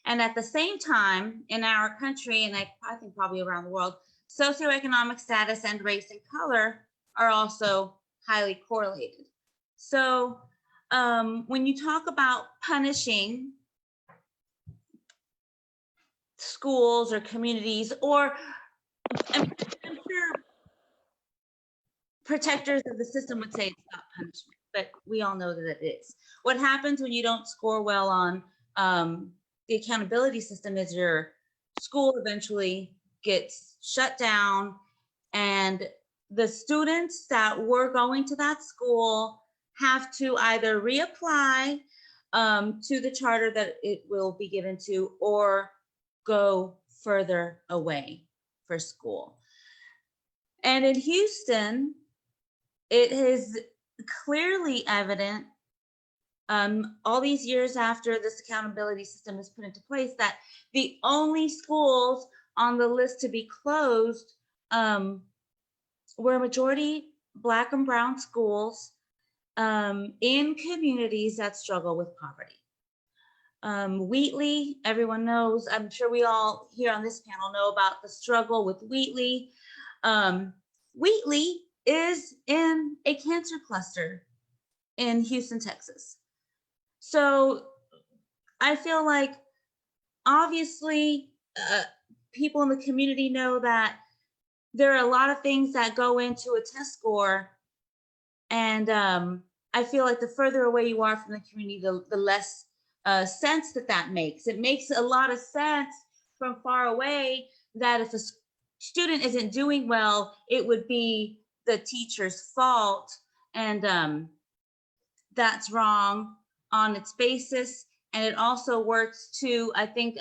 And at the same time, in our country, and I think probably around the world, socioeconomic status and race and color are also highly correlated. So when you talk about punishing schools or communities, or I'm sure protectors of the system would say it's not punishment, but we all know that it is. What happens when you don't score well on the accountability system is your school eventually gets shut down, and the students that were going to that school have to either reapply to the charter that it will be given to, or go further away for school. And in Houston, it is clearly evident all these years after this accountability system is put into place, that the only schools on the list to be closed were majority Black and brown schools in communities that struggle with poverty. Wheatley, everyone knows, I'm sure we all here on this panel know about the struggle with Wheatley. Wheatley is in a cancer cluster in Houston, Texas. So I feel like obviously people in the community know that there are a lot of things that go into a test score. And I feel like the further away you are from the community, the less sense that makes. It makes a lot of sense from far away that if a student isn't doing well, it would be the teacher's fault. And that's wrong on its basis. And it also works to, I think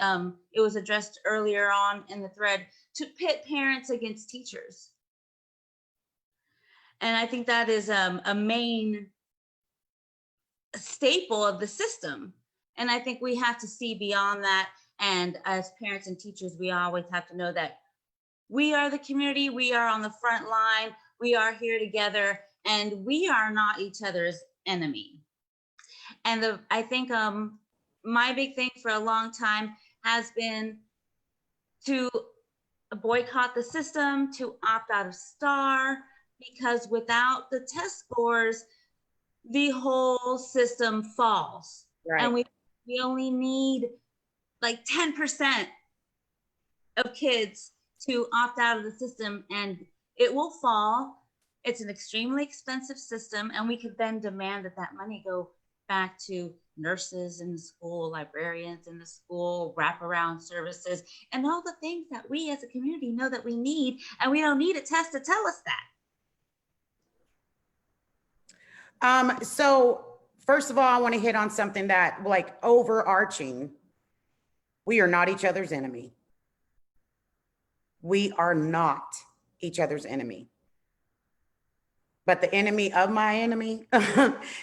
it was addressed earlier on in the thread, to pit parents against teachers. And I think that is a main staple of the system. And I think we have to see beyond that. And as parents and teachers, we always have to know that we are the community, we are on the front line, we are here together, and we are not each other's enemy. And I think my big thing for a long time has been to boycott the system, to opt out of STAR, because without the test scores, the whole system falls. Right. And we only need like 10% of kids to opt out of the system and it will fall. It's an extremely expensive system, and we could then demand that that money go back to nurses in the school, librarians in the school, wraparound services, and all the things that we as a community know that we need, and we don't need a test to tell us that. So first of all, I want to hit on something that, like, overarching, we are not each other's enemy. We are not each other's enemy. But the enemy of my enemy,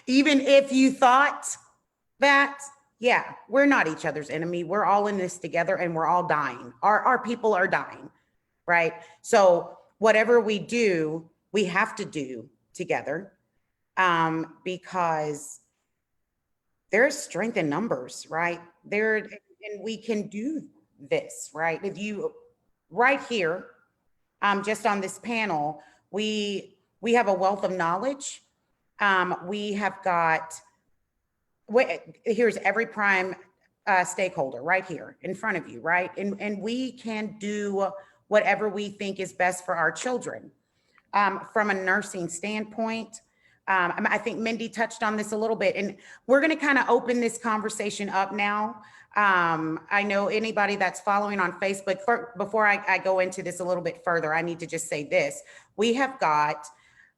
even if you thought that, yeah, we're not each other's enemy. We're all in this together and we're all dying. Our people are dying, right? So whatever we do, we have to do together, because there's strength in numbers, right? And we can do this, right? If you, right here, just on this panel, we have a wealth of knowledge. We have got, here's every prime stakeholder right here in front of you, right? And we can do whatever we think is best for our children. From a nursing standpoint, I think Mindy touched on this a little bit, and we're gonna kind of open this conversation up now. I know anybody that's following on Facebook, before I go into this a little bit further, I need to just say this. We have got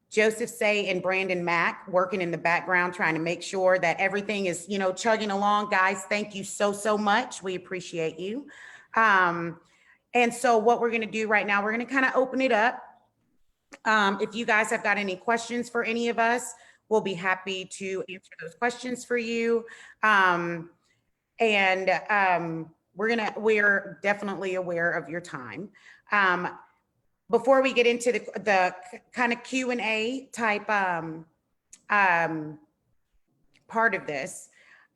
Joseph Say and Brandon Mack working in the background, trying to make sure that everything is, chugging along. Guys, thank you so much. We appreciate you. And so what we're gonna do right now, we're gonna kind of open it up. If you guys have got any questions for any of us, we'll be happy to answer those questions for you. We're definitely aware of your time. Before we get into the kind of Q&A type part of this,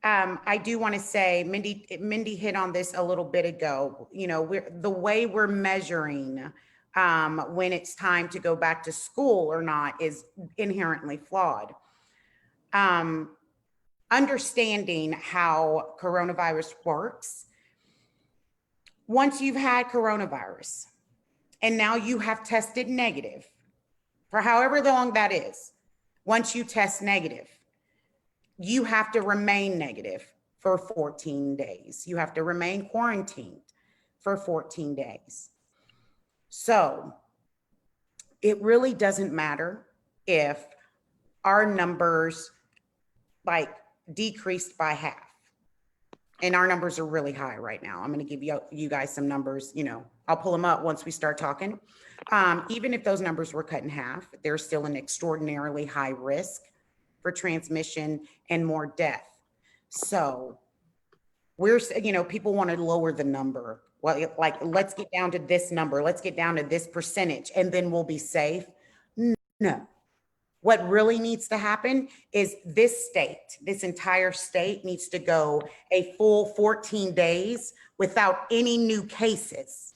I do want to say, Mindy hit on this a little bit ago. The way we're measuring when it's time to go back to school or not is inherently flawed. Understanding how coronavirus works, once you've had coronavirus and now you have tested negative for however long that is, once you test negative, you have to remain negative for 14 days. You have to remain quarantined for 14 days. So it really doesn't matter if our numbers decreased by half. And our numbers are really high right now. I'm going to give you guys some numbers, I'll pull them up once we start talking. Even if those numbers were cut in half, there's still an extraordinarily high risk for transmission and more death. So people want to lower the number. Well, let's get down to this number. Let's get down to this percentage and then we'll be safe. No. What really needs to happen is this entire state needs to go a full 14 days without any new cases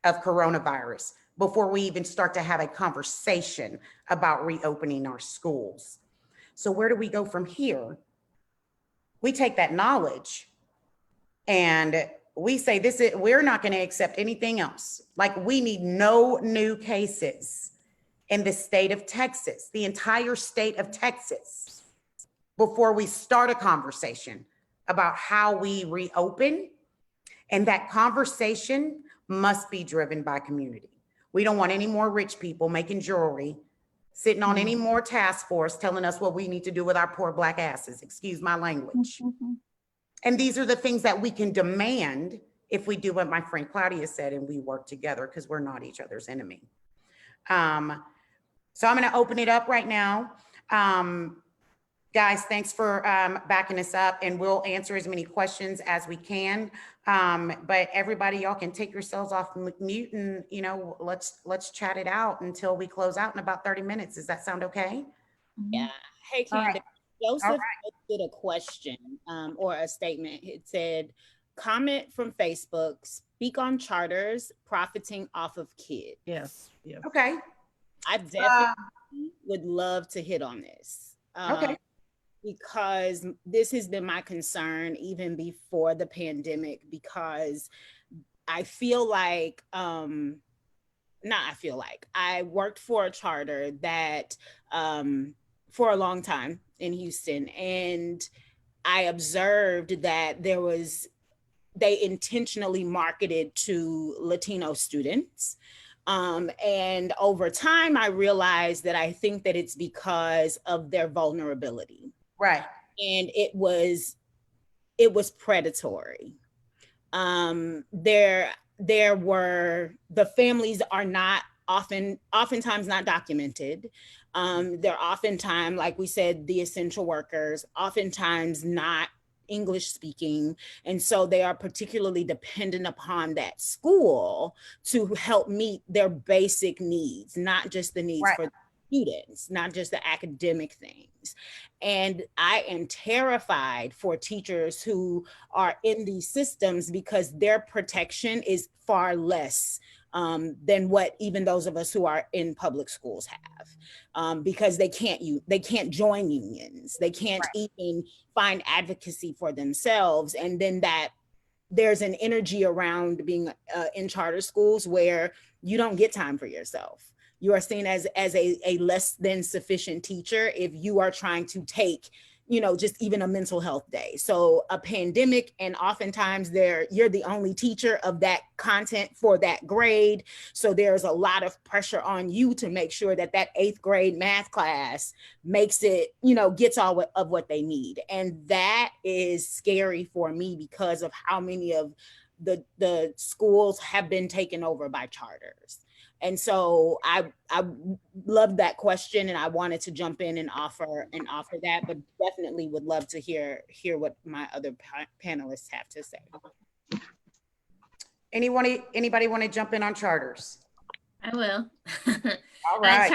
of coronavirus before we even start to have a conversation about reopening our schools. So where do we go from here? We take that knowledge and we say we're not going to accept anything else. We need no new cases in the state of Texas, the entire state of Texas, before we start a conversation about how we reopen. And that conversation must be driven by community. We don't want any more rich people making jewelry, sitting on any more task force telling us what we need to do with our poor Black asses, excuse my language. And these are the things that we can demand if we do what my friend Claudia said and we work together, because we're not each other's enemy. So I'm going to open it up right now. Guys, thanks for backing us up, and we'll answer as many questions as we can. But everybody, y'all can take yourselves off mute, and let's chat it out until we close out in about 30 minutes. Does that sound okay? Yeah. Hey, All right. Candace. Joseph did a question or a statement. It said, comment from Facebook, speak on charters profiting off of kids. Yes. Yes. Okay. I definitely would love to hit on this. Okay. Because this has been my concern even before the pandemic, because I feel like, I worked for a charter that for a long time in Houston, and I observed that they intentionally marketed to Latino students. And over time, I realized that I think that it's because of their vulnerability. Right. And it was predatory. The families are not oftentimes not documented. They're oftentimes, like we said, the essential workers, oftentimes not English speaking. And so they are particularly dependent upon that school to help meet their basic needs, not just the needs for students, not just the academic things. And I am terrified for teachers who are in these systems, because their protection is far less than what even those of us who are in public schools have, because they can't join unions, they can't even find advocacy for themselves. And then that there's an energy around being in charter schools where you don't get time for yourself. You are seen as a less than sufficient teacher if you are trying to take, just even a mental health day. So a pandemic, and oftentimes you're the only teacher of that content for that grade. So there's a lot of pressure on you to make sure that 8th grade math class makes it, gets all of what they need. And that is scary for me because of how many of the schools have been taken over by charters. And so I loved that question, and I wanted to jump in and offer that, but definitely would love to hear what my other panelists have to say. Anybody want to jump in on charters? I will. All right.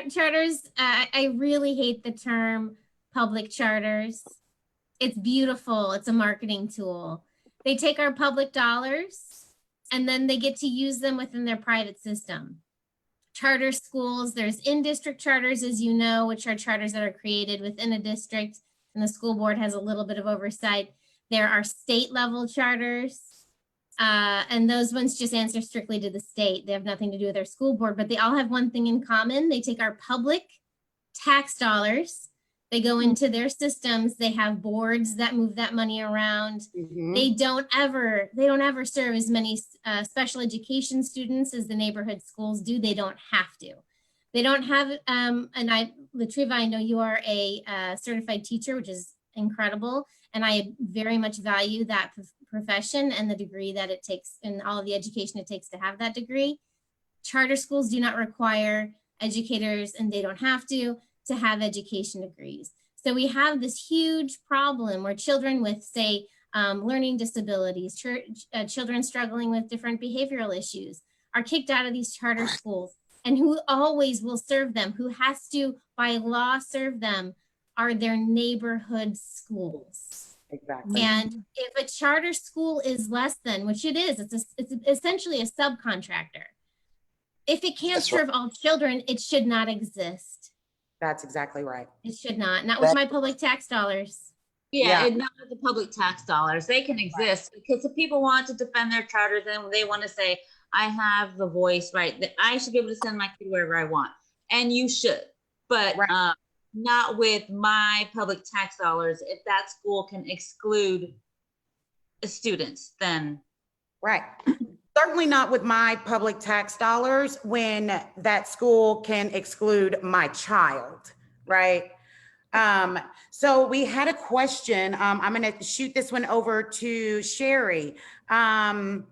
Charters, I really hate the term public charters. It's beautiful. It's a marketing tool. They take our public dollars and then they get to use them within their private system. Charter schools, there's in-district charters, as you know, which are charters that are created within a district, and the school board has a little bit of oversight. There are state level charters, and those ones just answer strictly to the state. They have nothing to do with our school board, but they all have one thing in common. They take our public tax dollars, they go into their systems, they have boards that move that money around. Mm-hmm. They don't ever serve as many special education students as the neighborhood schools do. They don't have to. They don't have, Latriva, I know you are a certified teacher, which is incredible. And I very much value that profession and the degree that it takes and all of the education it takes to have that degree. Charter schools do not require educators, and they don't have to have education degrees. So we have this huge problem where children with, say, learning disabilities, children struggling with different behavioral issues are kicked out of these charter schools. And who always will serve them, who has to, by law, serve them, are their neighborhood schools. Exactly. And if a charter school is less than, which it is, it's essentially a subcontractor. If it can't serve all children, it should not exist. That's exactly right. It should not with my public tax dollars. Yeah, and not with the public tax dollars. They can exist because if people want to defend their charters and they want to say, I have the voice, right, that I should be able to send my kid wherever I want. And you should, but not with my public tax dollars. If that school can exclude students, then. Right. Certainly not with my public tax dollars when that school can exclude my child, right? So we had a question. I'm going to shoot this one over to Sherry. How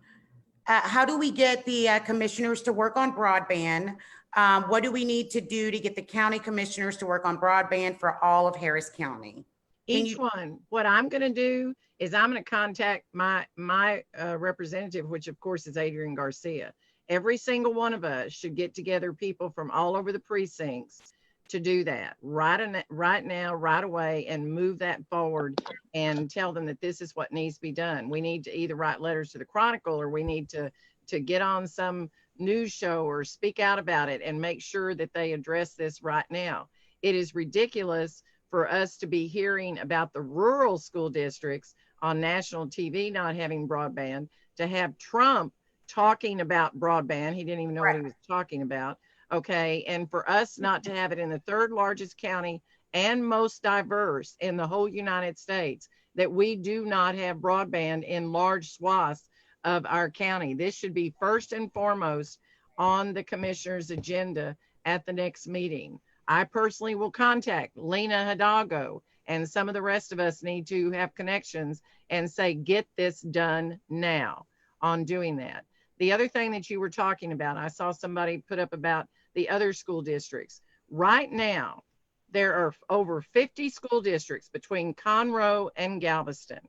do we get the commissioners to work on broadband? What do we need to do to get the county commissioners to work on broadband for all of Harris County? Each one. What I'm going to do is I'm going to contact my representative, which of course is Adrian Garcia. Every single one of us should get together people from all over the precincts to do that right now, right away, and move that forward and tell them that this is what needs to be done. We need to either write letters to the Chronicle, or we need to get on some news show or speak out about it and make sure that they address this right now. It is ridiculous for us to be hearing about the rural school districts on national TV not having broadband, to have Trump talking about broadband. He didn't even know what he was talking about. Okay. And for us not to have it in the third largest county and most diverse in the whole United States, that we do not have broadband in large swaths of our county. This should be first and foremost on the commissioner's agenda at the next meeting. I personally will contact Lena Hidalgo, and some of the rest of us need to have connections and say, get this done now on doing that. The other thing that you were talking about, I saw somebody put up about the other school districts. Right now, there are over 50 school districts between Conroe and Galveston.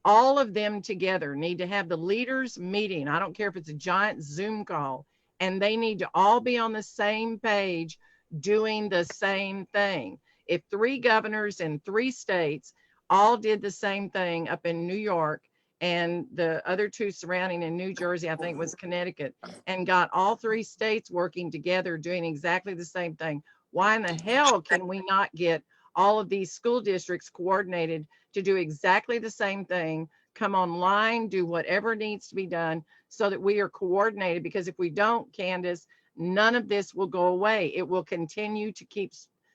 All of them together need to have the leaders meeting. I don't care if it's a giant Zoom call, and they need to all be on the same page doing the same thing. If 3 governors in 3 states all did the same thing up in New York, and the other 2 surrounding in New Jersey, I think was Connecticut, and got all 3 states working together doing exactly the same thing, why in the hell can we not get all of these school districts coordinated to do exactly the same thing, come online, do whatever needs to be done so that we are coordinated? Because if we don't, Candace, none of this will go away. It will continue to keep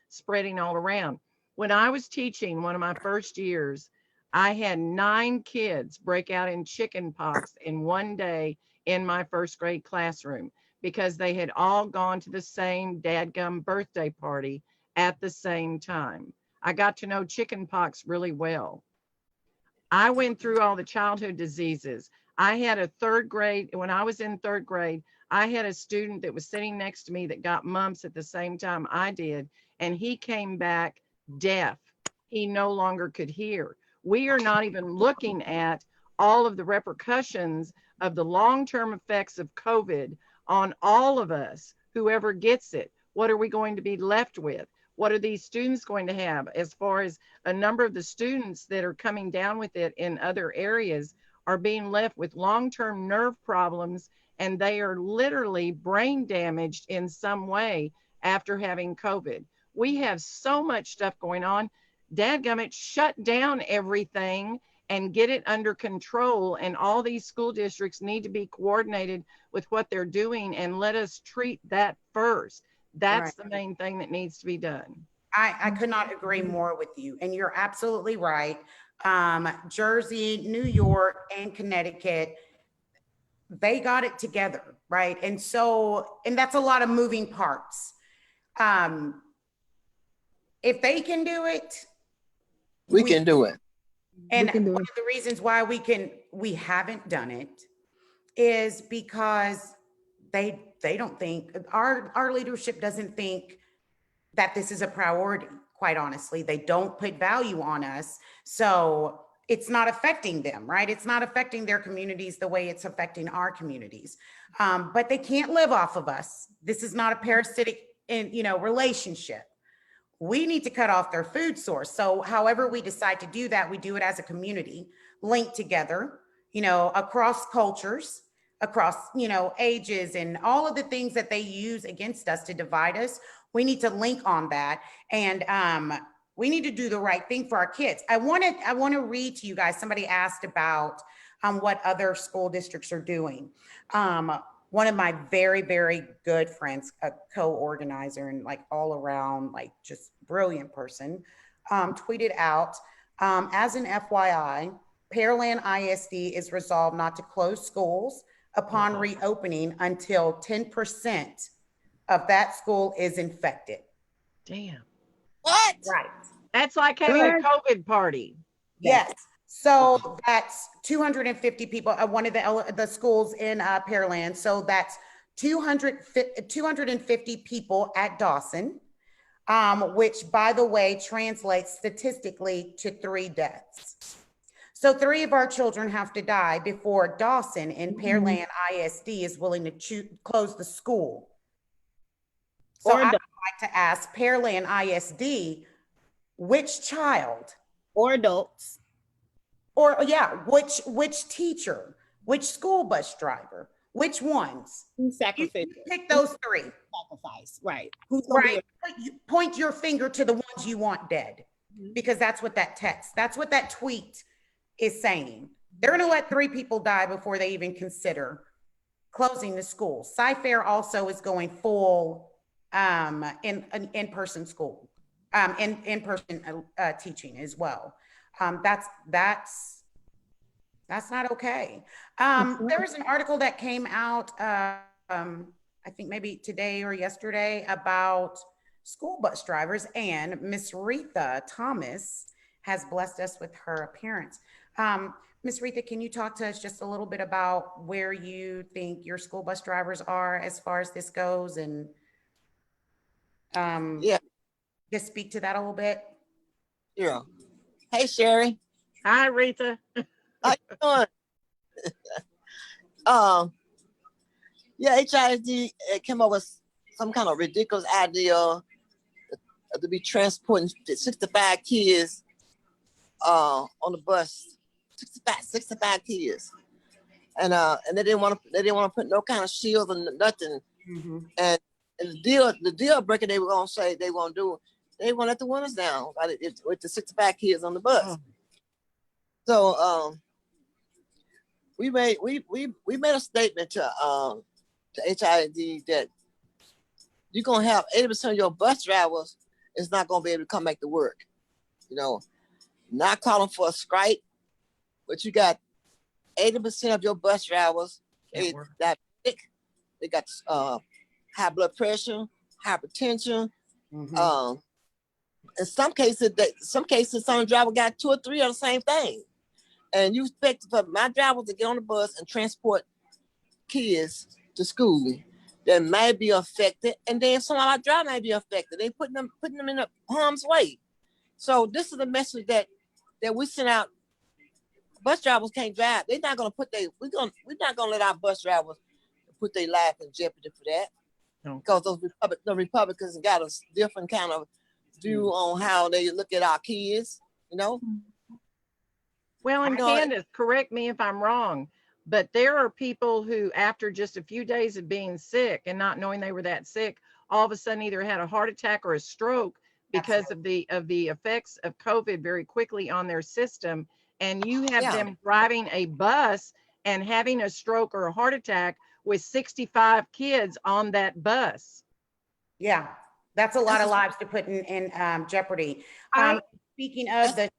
spreading all around. When I was teaching one of my first years, I had 9 kids break out in chicken pox in one day in my first grade classroom because they had all gone to the same dadgum birthday party at the same time. I got to know chicken pox really well. I went through all the childhood diseases. I had a 3rd grade, when I was in 3rd grade, I had a student that was sitting next to me that got mumps at the same time I did, and he came back deaf. He no longer could hear. We are not even looking at all of the repercussions of the long-term effects of COVID on all of us, whoever gets it. What are we going to be left with? What are these students going to have? As far as a number of the students that are coming down with it in other areas are being left with long-term nerve problems, and they are literally brain damaged in some way after having COVID. We have so much stuff going on. Dadgummit, shut down everything and get it under control. And all these school districts need to be coordinated with what they're doing, and let us treat that first. That's the main thing that needs to be done. I could not agree more with you. And you're absolutely right. Jersey, New York, and Connecticut, they got it together, right? And that's a lot of moving parts. If they can do it, we can do it. And one of the reasons why we haven't done it is because they don't think, our leadership doesn't think that this is a priority. Quite honestly, they don't put value on us. So it's not affecting them, right? It's not affecting their communities the way it's affecting our communities. But they can't live off of us. This is not a parasitic, relationship. We need to cut off their food source. So however we decide to do that, we do it as a community, linked together, across cultures, across, ages, and all of the things that they use against us to divide us. We need to link on that. And we need to do the right thing for our kids. I want to read to you guys. Somebody asked about what other school districts are doing. One of my very, very good friends, a co-organizer and all around, just brilliant person, tweeted out, as an FYI, Pearland ISD is resolved not to close schools upon reopening until 10% of that school is infected. Damn. What? Right. That's like having a COVID party. Yes. So that's 250 people at one of the schools in Pearland. So that's 250 people at Dawson, which, by the way, translates statistically to 3 deaths. So 3 of our children have to die before Dawson in Pearland ISD is willing to close the school. So I would like to ask Pearland ISD, which child? Or adults. Or yeah, which teacher, which school bus driver, which ones? Who's sacrificed? Pick those 3. Sacrifice, right. Who's gonna Right. Point your finger to the ones you want dead, because that's what that tweet is saying. They're going to let 3 people die before they even consider closing the school. Sci-Fair also is going full in-person school, in-person teaching as well. That's not okay. There was an article that came out, I think maybe today or yesterday, about school bus drivers, and Miss Retha Thomas has blessed us with her appearance. Miss Retha, can you talk to us just a little bit about where you think your school bus drivers are as far as this goes, and just speak to that a little bit? Yeah. Hey, Sherry. Hi, Retha. How you doing? Yeah, HISD came up with some kind of ridiculous idea to be transporting 65 kids on the bus. 65 kids, and they didn't want to put no kind of shield or nothing. And the deal breaker they were gonna say they won't do. They won't let the windows down with the 65 kids on the bus. So we made a statement to HISD that you're gonna have 80% of your bus drivers is not gonna be able to come back to work. You know, not calling for a strike, but you got 80% of your bus drivers they got high blood pressure, hypertension. In some cases, some driver got 2 or 3 of the same thing. And you expect for my drivers to get on the bus and transport kids to school that may be affected, and then some of our drivers may be affected. They putting them in the harm's way. So this is the message that we sent out. Bus drivers can't drive. They're not gonna we're not gonna let our bus drivers put their life in jeopardy for that. No. Because the Republicans got a different kind of view on how they look at our kids, you know. Well, and Candace, correct me if I'm wrong, but there are people who, after just a few days of being sick and not knowing they were that sick, all of a sudden either had a heart attack or a stroke because of the effects of COVID very quickly on their system. And you have them driving a bus and having a stroke or a heart attack with 65 kids on that bus. Yeah, that's a lot of lives to put in jeopardy. Speaking of the,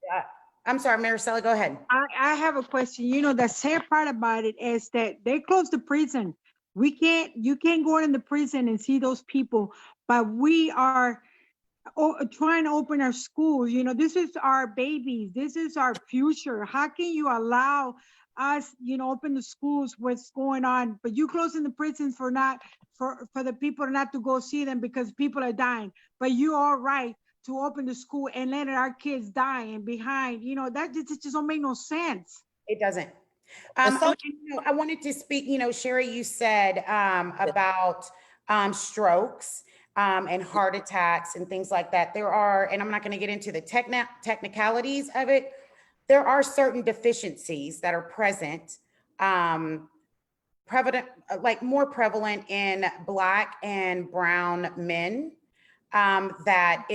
I'm sorry, Marcella, go ahead. I have a question. You know, the sad part about it is that they closed the prison. You can't go in the prison and see those people, but we are trying to open our schools. You know, this is our babies. This is our future. How can you allow us, you know, open the schools, what's going on, but you closing the prisons for the people not to go see them because people are dying, but you are right to open the school and let our kids die and behind, you know, that just don't make no sense. It doesn't. I wanted to speak, you know, Sherry, you said about strokes and heart attacks and things like that. There are, and I'm not going to get into the technicalities of it, there are certain deficiencies that are present, more prevalent in Black and brown men, that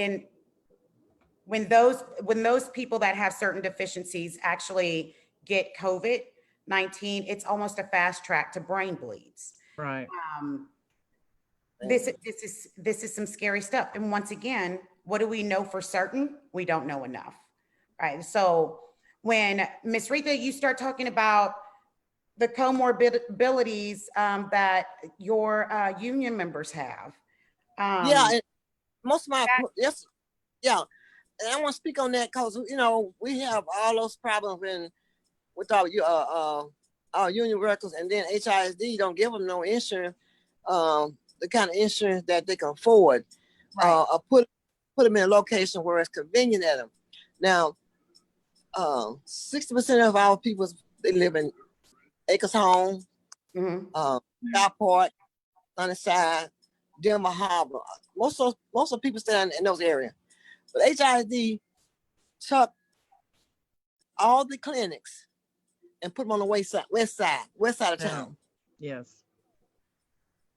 when those people that have certain deficiencies actually get COVID-19, it's almost a fast track to brain bleeds. Right. This is some scary stuff. And once again, what do we know for certain? We don't know enough. Right. So when Ms. Rita, you start talking about the comorbidities that your union members have. And most of my, and I want to speak on that because, you know, we have all those problems with our union workers, and then HISD don't give them no insurance. the kind of insurance that they can afford, Right. or put them in a location where it's convenient at them. Now, 60% of our people, they live in Acres Home, Southport, Sunnyside, Denver Harbor. Most of people stay in those areas. But HISD took all the clinics and put them on the west side of town. Yes.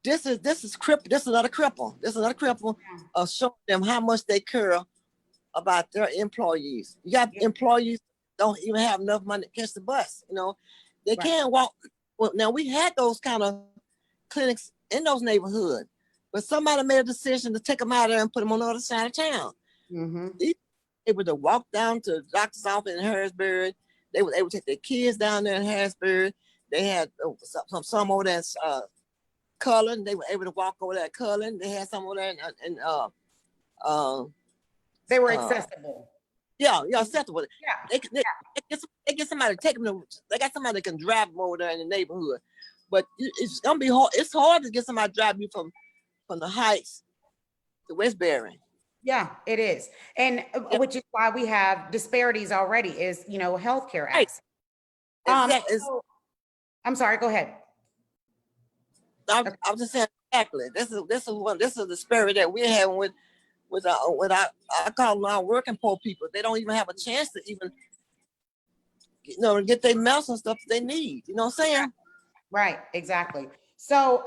This is another cripple. This is another cripple of showing them how much they care about their employees. You got employees don't even have enough money to catch the bus. You know, they can't walk. Well, now we had those kind of clinics in those neighborhoods, but somebody made a decision to take them out of there and put them on the other side of town. They able to walk down to the doctor's office in Harrisburg. They were able to take their kids down there in Harrisburg. They had some over there in Cullen. They were able to walk over there at Cullen. They had some over there in they were accessible. Yeah, accessible. Yeah. They get somebody to take them to, they got somebody that can drive them over there in the neighborhood. But it's gonna be hard. It's hard to get somebody to drive you from the Heights to Westbury. Yeah, it is. And which is why we have disparities already is, healthcare access. I'm sorry, go ahead. I was just saying exactly. This is the disparity that we're having with I call them our working poor people. They don't even have a chance to even get their medicine stuff that they need. You know what I'm saying? Right, exactly. So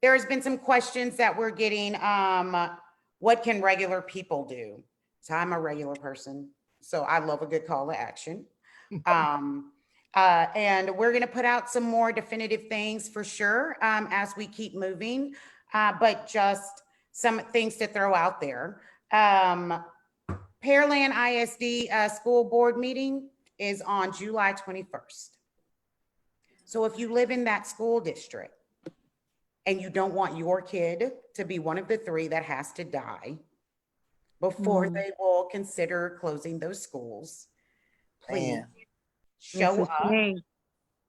there has been some questions that we're getting. What can regular people do? So I'm a regular person, so I love a good call to action. And we're going to put out some more definitive things for sure as we keep moving, but just some things to throw out there. Pearland ISD school board meeting is on July 21st. So if you live in that school district and you don't want your kid to be one of the 3 that has to die before they will consider closing those schools, please show up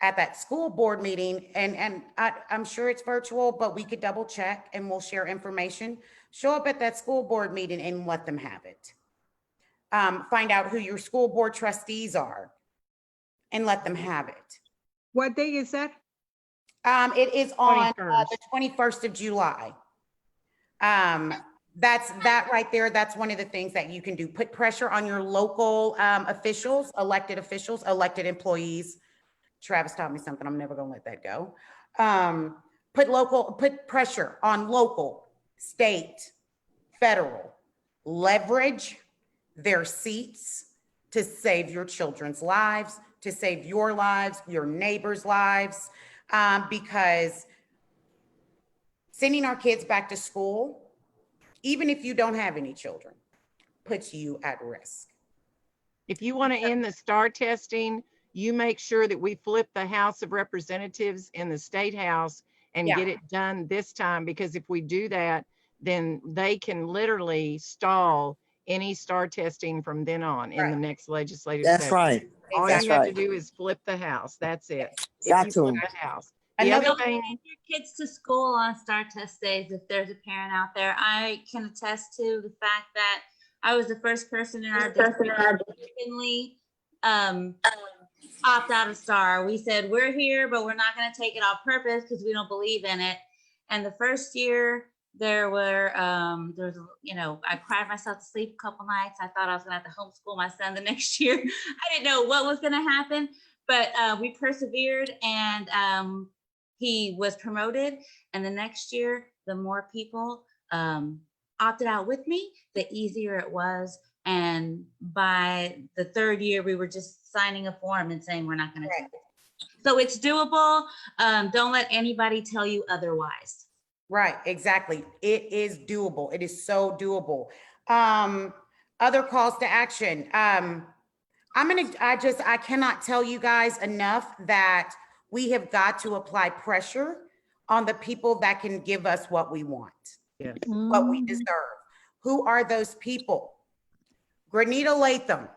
at that school board meeting. And I'm sure it's virtual, but we could double check and we'll share information. Show up at that school board meeting and let them have it. Find out who your school board trustees are and let them have it. What day is that? It is on the 21st of July. That's that right there. That's one of the things that you can do. Put pressure on your local officials, elected employees. Travis taught me something. I'm never gonna let that go. Put pressure on local, state, federal. Leverage their seats to save your children's lives, to save your lives, your neighbors' lives, because sending our kids back to school, even if you don't have any children, puts you at risk. If you want to end the STAR testing, you make sure that we flip the House of Representatives in the State House and get it done this time, because if we do that, then they can literally stall any STAR testing from then on in the next legislative session. That's right. All That's you have to do is flip the House. That's it. Got If you to. flip the House. Don't send your kids to school on STAR test days if there's a parent out there. I can attest to the fact that I was the first person in our district opt out of STAR. We said, we're here, but we're not going to take it on purpose because we don't believe in it. And the first year there was, I cried myself to sleep a couple nights. I thought I was going to have to homeschool my son the next year. I didn't know what was going to happen, but we persevered, and he was promoted. And the next year, the more people opted out with me, the easier it was. And by the 3rd year, we were just signing a form and saying we're not going to take it. So it's doable. Don't let anybody tell you otherwise. Right, exactly. It is doable. It is so doable. Other calls to action. I cannot tell you guys enough that we have got to apply pressure on the people that can give us what we want, what we deserve. Who are those people? Granita Latham.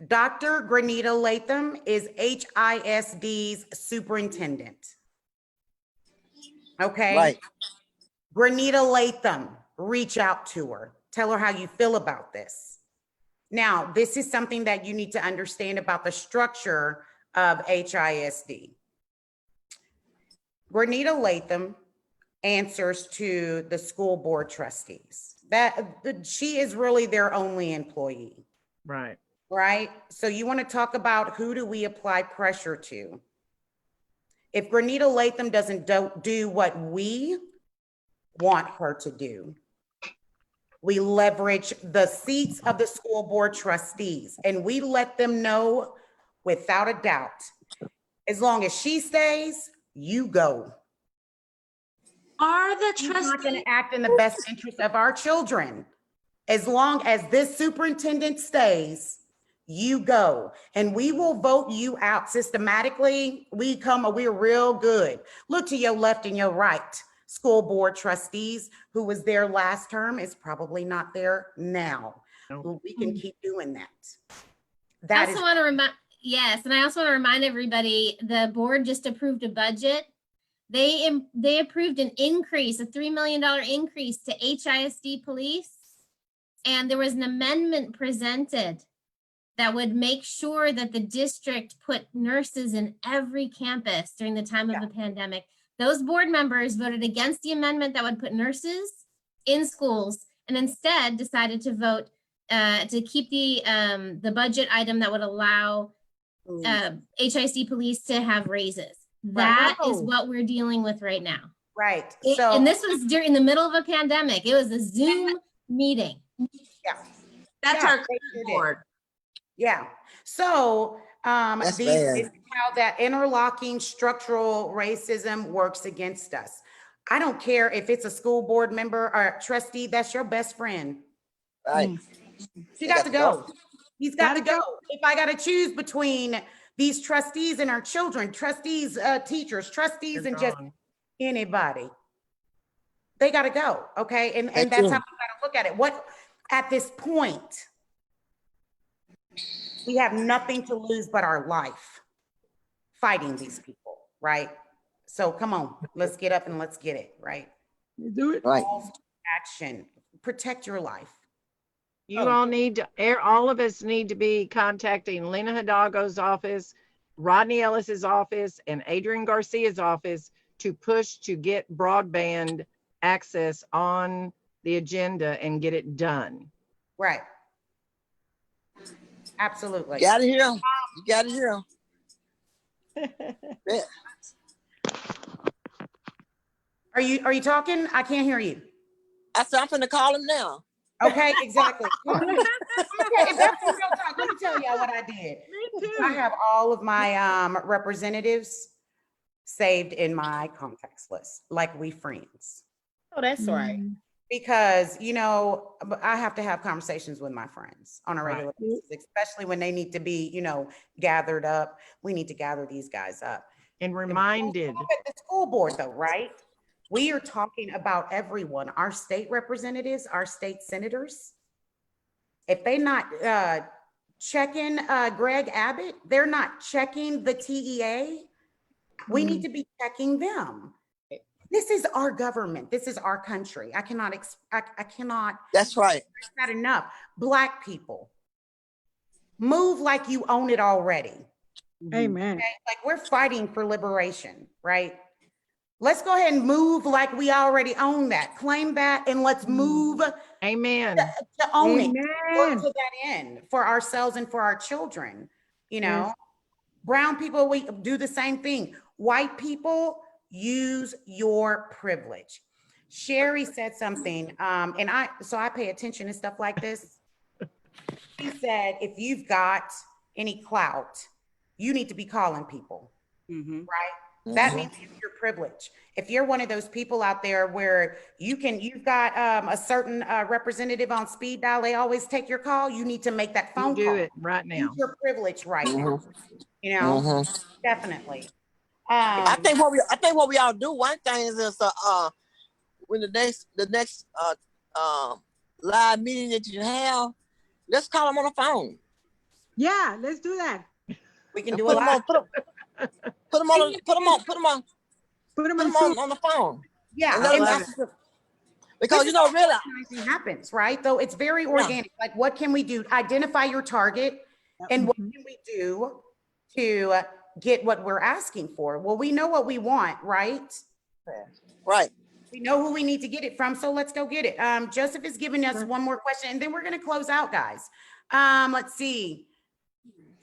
Dr. Granita Latham is HISD's superintendent. Okay. Right. Granita Latham, reach out to her. Tell her how you feel about this. Now, this is something that you need to understand about the structure of HISD. Granita Latham answers to the school board trustees. She is really their only employee. Right. Right? So you want to talk about who do we apply pressure to? If Granita Latham doesn't do what we want her to do, we leverage the seats of the school board trustees and we let them know without a doubt, as long as she stays, you go. Are the She's not going trustees, to act in the best interest of our children. As long as this superintendent stays, you go, and we will vote you out systematically. We're real good. Look to your left and your right. School board trustees who was there last term is probably not there now. Nope. We can keep doing that. I also want to remind, yes, and I also want to remind everybody, the board just approved a budget. They approved an increase, a $3 million increase to HISD police. And there was an amendment presented that would make sure that the district put nurses in every campus during the time of the pandemic. Those board members voted against the amendment that would put nurses in schools and instead decided to vote to keep the budget item that would allow HISD police to have raises. That is what we're dealing with right now. Right. And this was during the middle of a pandemic. It was a Zoom meeting. Yeah. that's our current board. Yeah. So That's this bad. is how that interlocking structural racism works against us. I don't care if it's a school board member or trustee, that's your best friend. Right. She got to go. He's got to go. If I got to choose between these trustees and our children, trustees, teachers, trustees, and just anybody, they got to go. Okay. And that's how we got to look at it. What at this point, we have nothing to lose but our life fighting these people, right? So come on, let's get up and let's get it, right? Do it. Right. Action, protect your life. You all need to, all of us need to be contacting Lena Hidalgo's office, Rodney Ellis's office, and Adrian Garcia's office to push to get broadband access on the agenda and get it done. Right. Absolutely. Got it here. You got it here. Yeah. Are you talking? I can't hear you. I said I'm finna call him now. Okay, exactly. Okay, if that's what y'all talk, let me tell y'all what I did. I have all of my representatives saved in my contacts list, like we friends. Oh, that's right. Because, you know, I have to have conversations with my friends on a regular basis, especially when they need to be, you know, gathered up. We need to gather these guys up. And reminded. At the school board though, right? We are talking about everyone, our state representatives, our state senators. If they not checking Greg Abbott, they're not checking the TEA. We need to be checking them. This is our government. This is our country. I cannot. That's right. Not enough. Black people, move like you own it already. Amen. Okay? Like we're fighting for liberation, right? Let's go ahead and move like we already own that. Claim that, and let's move. Amen. To own it. Work Amen. to that end for ourselves and for our children. You know, brown people, we do the same thing. White people, use your privilege. Sherry said something, and I pay attention to stuff like this. She said, if you've got any clout, you need to be calling people, right? That means it's your privilege. If you're one of those people out there where you've got a certain representative on speed dial, they always take your call, you need to make that phone call. Do it right now. Use your privilege right now. You know, definitely. I think what we all do. One thing is when the next live meeting that you have, let's call them on the phone. Yeah, let's do that. We can do a lot. Put them on Put them Put on them Zoom. on the phone. Yeah, And let and them that's ask you- because this you know, is how really, organizing happens, right? Though it's very organic. Like, what can we do? Identify your target, and what can we do to get what we're asking for? Well, we know what we want, right? right. We know who we need to get it from, so let's go get it. Joseph is giving us one more question, and then we're going to close out, guys. Let's see.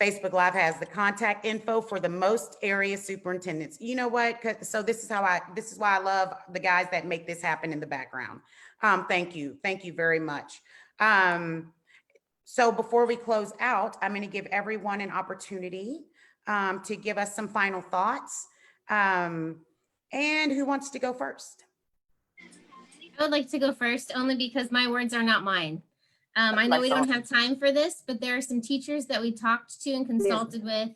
Facebook Live has the contact info for the most area superintendents. You know what? So this is why I love the guys that make this happen in the background. Thank you very much. So before we close out, I'm going to give everyone an opportunity to give us some final thoughts. And who wants to go first? I would like to go first only because my words are not mine. I know we don't have time for this, but there are some teachers that we talked to and consulted with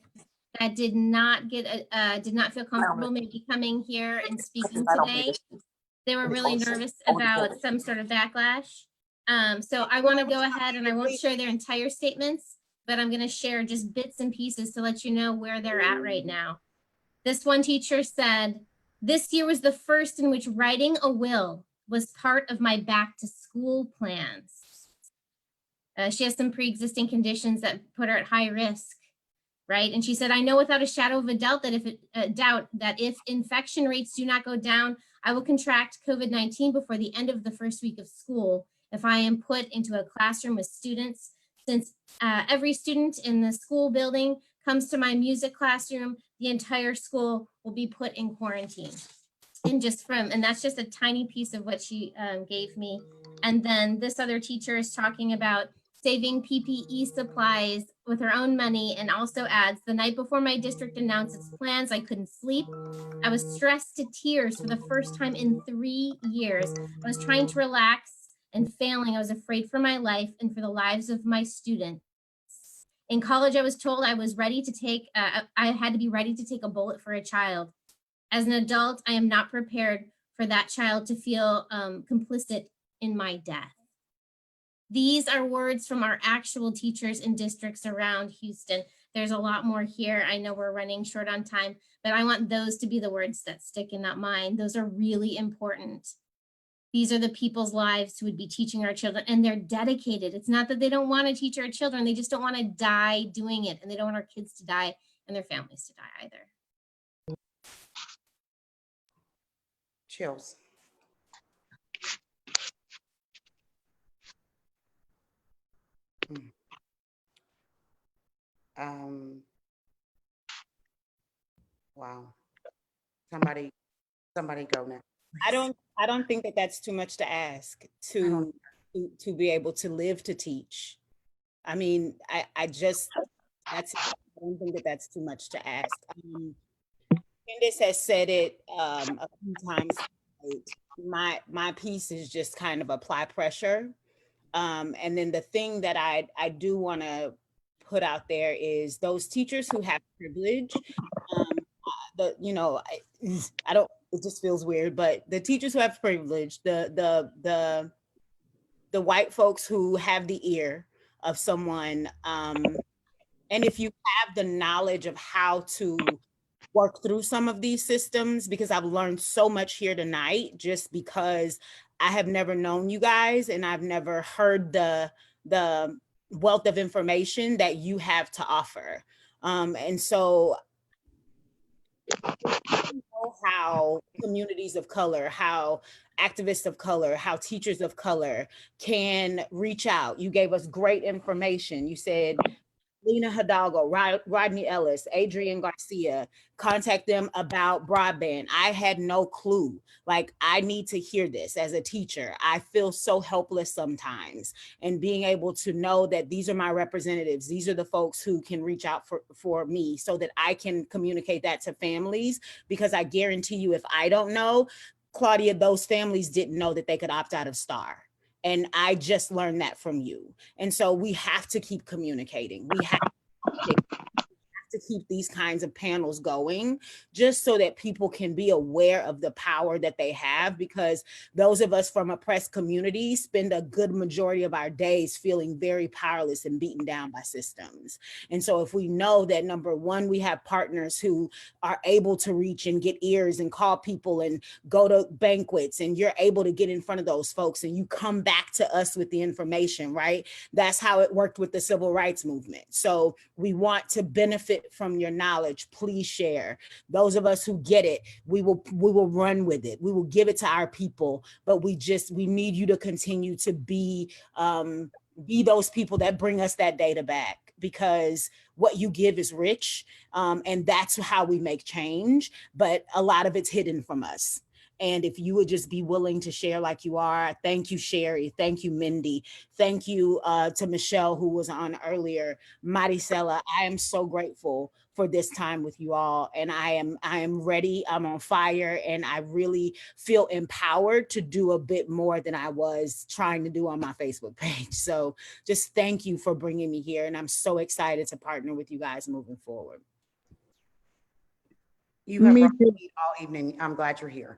that did not feel comfortable maybe coming here and speaking today. They were really nervous about some sort of backlash. So I want to go ahead and I won't share their entire statements, but I'm going to share just bits and pieces to let you know where they're at right now. This one teacher said, "This year was the first in which writing a will was part of my back to school plans." She has some pre-existing conditions that put her at high risk, right? And she said, "I know without a shadow of a doubt that if infection rates do not go down, I will contract COVID-19 before the end of the first week of school if I am put into a classroom with students. Since every student in the school building comes to my music classroom, the entire school will be put in quarantine." And that's just a tiny piece of what she gave me. And then this other teacher is talking about saving PPE supplies with her own money, and also adds, "The night before my district announced its plans, I couldn't sleep. I was stressed to tears for the first time in 3 years. I was trying to relax and failing. I was afraid for my life and for the lives of my students. In college, I was told I was ready to take, I had to be ready to take a bullet for a child. As an adult, I am not prepared for that child to feel complicit in my death." These are words from our actual teachers in districts around Houston. There's a lot more here. I know we're running short on time, but I want those to be the words that stick and not mine. Those are really important. These are the people's lives who would be teaching our children, and they're dedicated. It's not that they don't want to teach our children. They just don't want to die doing it, and they don't want our kids to die and their families to die either. Chills. Wow. Somebody go now. I don't think that that's too much to ask to be able to live to teach. I mean, I don't think that that's too much to ask. Candace has said it a few times. My piece is just kind of apply pressure. And then the thing that I do want to put out there is those teachers who have privilege. It just feels weird, but the teachers who have privilege, the white folks who have the ear of someone, and if you have the knowledge of how to work through some of these systems, because I've learned so much here tonight, just because I have never known you guys and I've never heard the wealth of information that you have to offer. And so how communities of color, how activists of color, how teachers of color can reach out. You gave us great information. You said Lena Hidalgo, Rodney Ellis, Adrian Garcia, contact them about broadband. I had no clue. Like, I need to hear this as a teacher. I feel so helpless sometimes. And being able to know that these are my representatives, these are the folks who can reach out for me so that I can communicate that to families, because I guarantee you, if I don't know, Claudia, those families didn't know that they could opt out of STAR. And I just learned that from you. And so we have to keep communicating. We have to keep these kinds of panels going, just so that people can be aware of the power that they have, because those of us from oppressed communities spend a good majority of our days feeling very powerless and beaten down by systems. And so if we know that, number one, we have partners who are able to reach and get ears and call people and go to banquets, and you're able to get in front of those folks and you come back to us with the information, right? That's how it worked with the civil rights movement. So we want to benefit from your knowledge. Please share. Those of us who get it, we will run with it. We will give it to our people, but we need you to continue to be those people that bring us that data back, because what you give is rich, and that's how we make change, but a lot of it's hidden from us. And if you would just be willing to share like you are. Thank you, Sherry. Thank you, Mindy. Thank you to Michelle, who was on earlier. Maricela, I am so grateful for this time with you all. And I am ready. I'm on fire. And I really feel empowered to do a bit more than I was trying to do on my Facebook page. So just thank you for bringing me here. And I'm so excited to partner with you guys moving forward. You have brought me all evening. I'm glad you're here.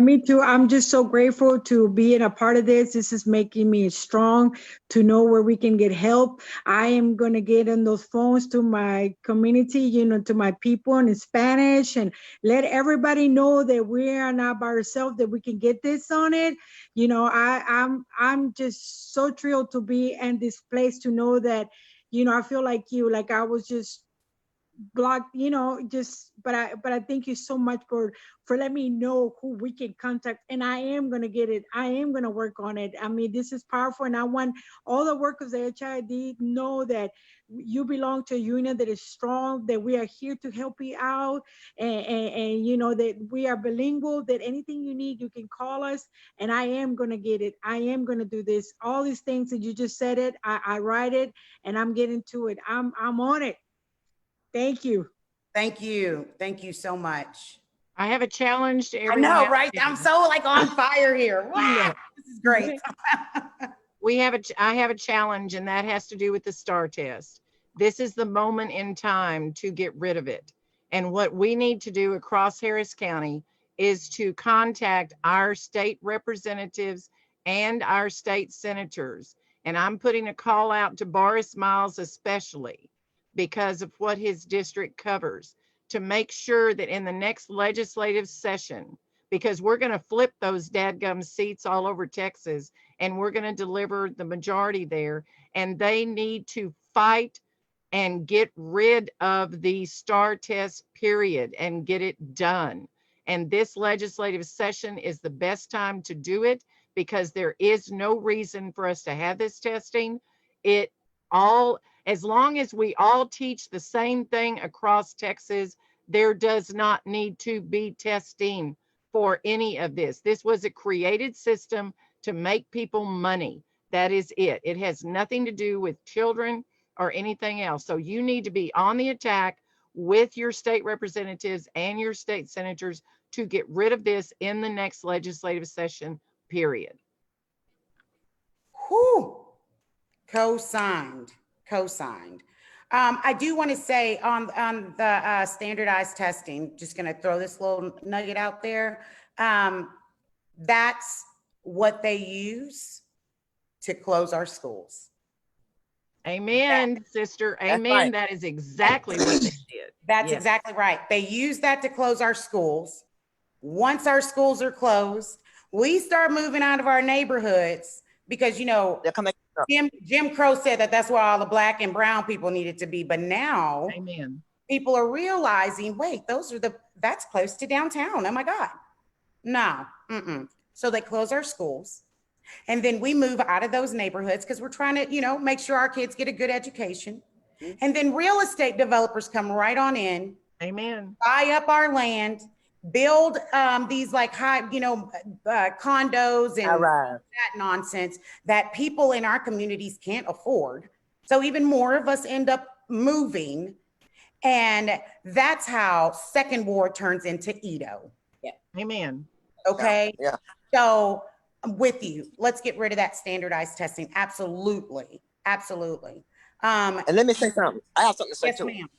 Me too. I'm just so grateful to be in a part of this. This is making me strong to know where we can get help. I am going to get on those phones to my community, to my people in Spanish, and let everybody know that we are not by ourselves, that we can get this on it. I'm just so thrilled to be in this place, to know that, I feel like I was just blocked, but I thank you so much for letting me know who we can contact, and I am going to get it. I am going to work on it. I mean, this is powerful, and I want all the workers at HID know that you belong to a union that is strong, that we are here to help you out, and that we are bilingual, that anything you need, you can call us, and I am going to get it. I am going to do this. All these things that you just said it, I write it, and I'm getting to it. I'm on it. Thank you. Thank you. Thank you so much. I have a challenge to everyone. I know, right? I'm so on fire here. Wow, this is great. I have a challenge, and that has to do with the STAR test. This is the moment in time to get rid of it. And what we need to do across Harris County is to contact our state representatives and our state senators. And I'm putting a call out to Boris Miles, especially because of what his district covers, to make sure that in the next legislative session, because we're going to flip those dadgum seats all over Texas, and we're going to deliver the majority there, and they need to fight and get rid of the STAR test, period, and get it done. And this legislative session is the best time to do it, because there is no reason for us to have this testing. As long as we all teach the same thing across Texas, there does not need to be testing for any of this. This was a created system to make people money. That is it. It has nothing to do with children or anything else. So you need to be on the attack with your state representatives and your state senators to get rid of this in the next legislative session, period. Whew. Co-signed. I do want to say on the standardized testing, just going to throw this little nugget out there. That's what they use to close our schools. Amen, sister. Amen. Right. That is exactly what they did. That's exactly right. They use that to close our schools. Once our schools are closed, we start moving out of our neighborhoods, because, they're coming. Jim Crow said that that's where all the Black and brown people needed to be. But now, amen, people are realizing, wait, that's close to downtown. Oh my God. No. So they close our schools. And then we move out of those neighborhoods because we're trying to, make sure our kids get a good education. And then real estate developers come right on in. Amen. Buy up our land, build these like high, condos and that nonsense that people in our communities can't afford. So even more of us end up moving. And that's how Second Ward turns into Edo. Yeah. Amen. Okay. Yeah. So I'm with you. Let's get rid of that standardized testing. Absolutely. Absolutely. And let me say something. I have something to say Yes, too. ma'am.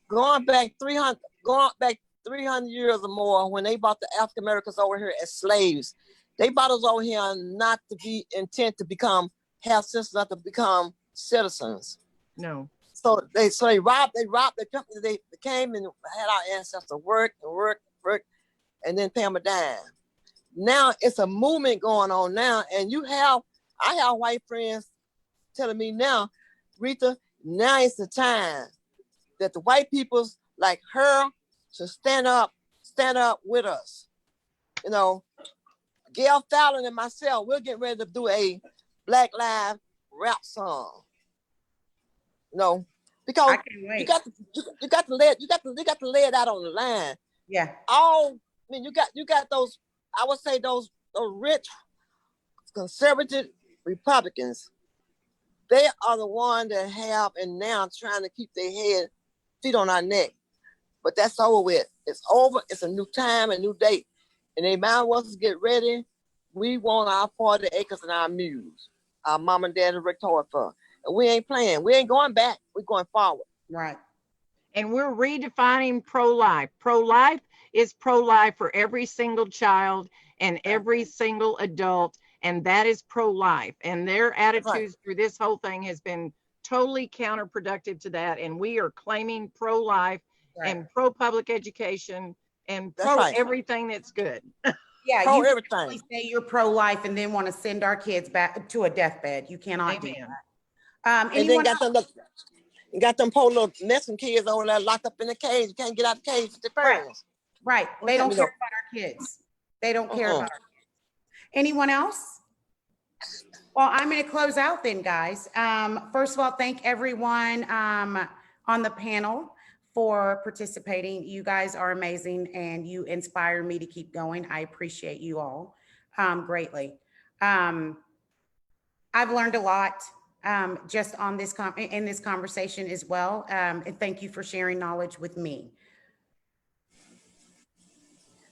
Going back 300 years or more, when they brought the African Americans over here as slaves, they brought us over here not to be intent to have sense, not to become citizens. No. So they robbed the company. They came and had our ancestors work, and then pay them a dime. Now it's a movement going on now, and I have white friends telling me now, Rita, now is the time that the white peoples like her should stand up with us. You know, Gail Fallon and myself, we're getting ready to do a Black Lives rap song. You know, because I can't wait. you got to lay it out on the line. Yeah. You got those, I would say those rich conservative Republicans. They are the ones that have and now trying to keep their feet on our neck. But that's over with. It's over. It's a new time, a new date. And they might want us to get ready. We want our 40 acres and our muse. Our mom and dad worked hard for. And we ain't playing. We ain't going back. We're going forward. Right. And we're redefining pro-life. Pro-life is pro-life for every single child and every single adult. And that is pro-life. And their attitudes through this whole thing has been totally counterproductive to that. And we are claiming pro-life and pro-public education and everything that's good. Yeah, you everything. Say you're pro-life and then want to send our kids back to a deathbed. You cannot do that. And then got them poor little messing kids over there locked up in the cage. You can't get out the cage with their parents. Right. They don't care about our kids. They don't care about our kids. Anyone else? Well, I'm going to close out then, guys. First of all, thank everyone on the panel for participating. You guys are amazing and you inspire me to keep going. I appreciate you all greatly. I've learned a lot just on this in this conversation as well. And thank you for sharing knowledge with me.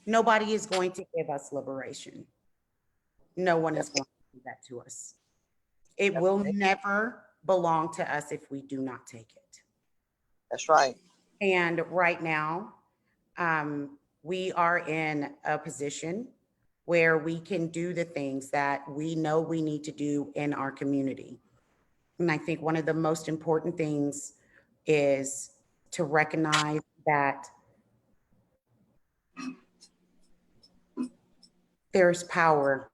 Nobody is going to give us liberation. No one is going to do that to us. It will never belong to us if we do not take it. That's right. And right now, we are in a position where we can do the things that we know we need to do in our community. And I think one of the most important things is to recognize that there's power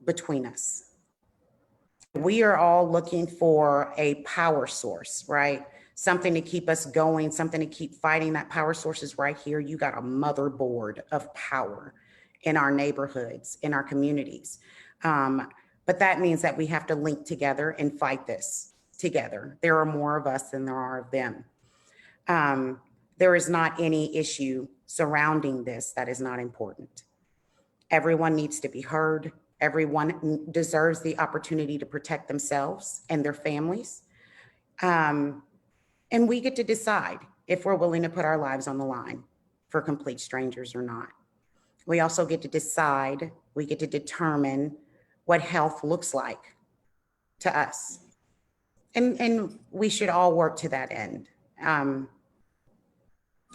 between us. We are all looking for a power source, right? Something to keep us going, something to keep fighting. That power source is right here. You got a motherboard of power in our neighborhoods, in our communities. But that means that we have to link together and fight this together. There are more of us than there are of them. There is not any issue surrounding this that is not important. Everyone needs to be heard. Everyone deserves the opportunity to protect themselves and their families. And we get to decide if we're willing to put our lives on the line for complete strangers or not. We also get to decide, we get to determine what health looks like to us. And we should all work to that end. I'm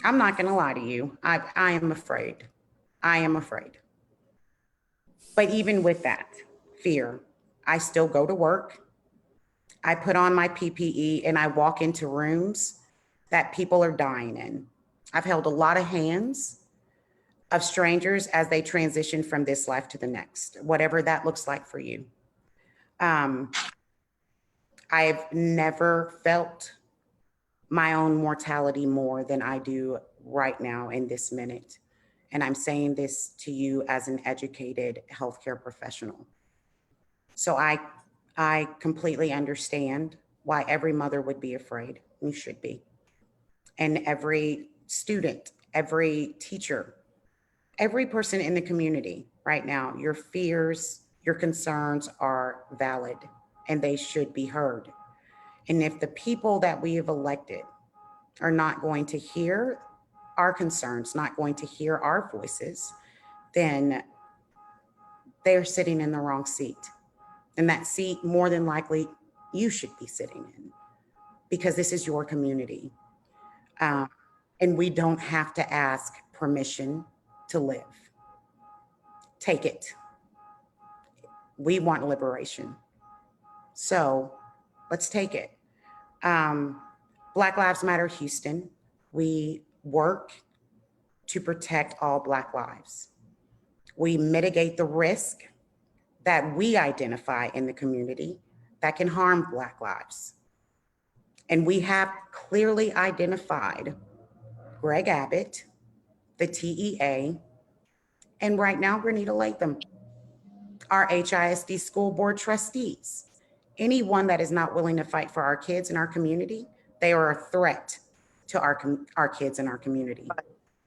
not gonna lie to you, I am afraid. I am afraid. But even with that fear, I still go to work. I put on my PPE and I walk into rooms that people are dying in. I've held a lot of hands of strangers as they transition from this life to the next, whatever that looks like for you. I've never felt my own mortality more than I do right now in this minute. And I'm saying this to you as an educated healthcare professional. So I completely understand why every mother would be afraid. You should be. And every student, every teacher, every person in the community right now, your fears, your concerns are valid and they should be heard. And if the people that we have elected are not going to hear our concerns, not going to hear our voices, then they're sitting in the wrong seat. And that seat more than likely you should be sitting in, because this is your community. And we don't have to ask permission to live. Take it. We want liberation. So let's take it. Black Lives Matter Houston, we work to protect all Black lives. We mitigate the risk that we identify in the community that can harm Black lives. And we have clearly identified Greg Abbott, the TEA, and right now, Grenita Latham, our HISD school board trustees. Anyone that is not willing to fight for our kids in our community, they are a threat to our kids in our community.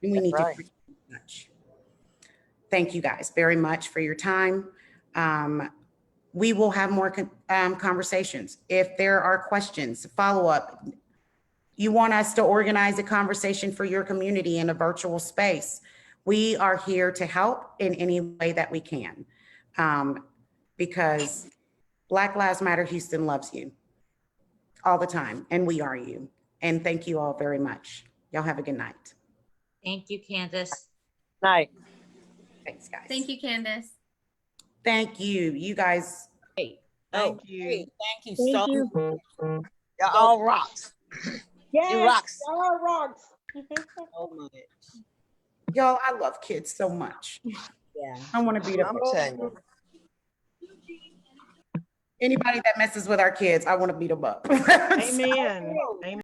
And we need to treat them as such. Thank you guys very much for your time. We will have more conversations. If there are questions, follow up, you want us to organize a conversation for your community in a virtual space, we are here to help in any way that we can. Because Black Lives Matter Houston loves you all the time, and we are you. And thank you all very much. Y'all have a good night. Thank you, Candace. Night. Thanks, guys. Thank you, Candace. Thank you. You guys. Thank you. Hey, thank you so much. Y'all all rocks. Yes, You rocks. y'all rocks. So much. Y'all, I love kids so much. Yeah. I want to beat up I'm telling you. anybody that messes with our kids. I want to beat them up. Amen. Amen.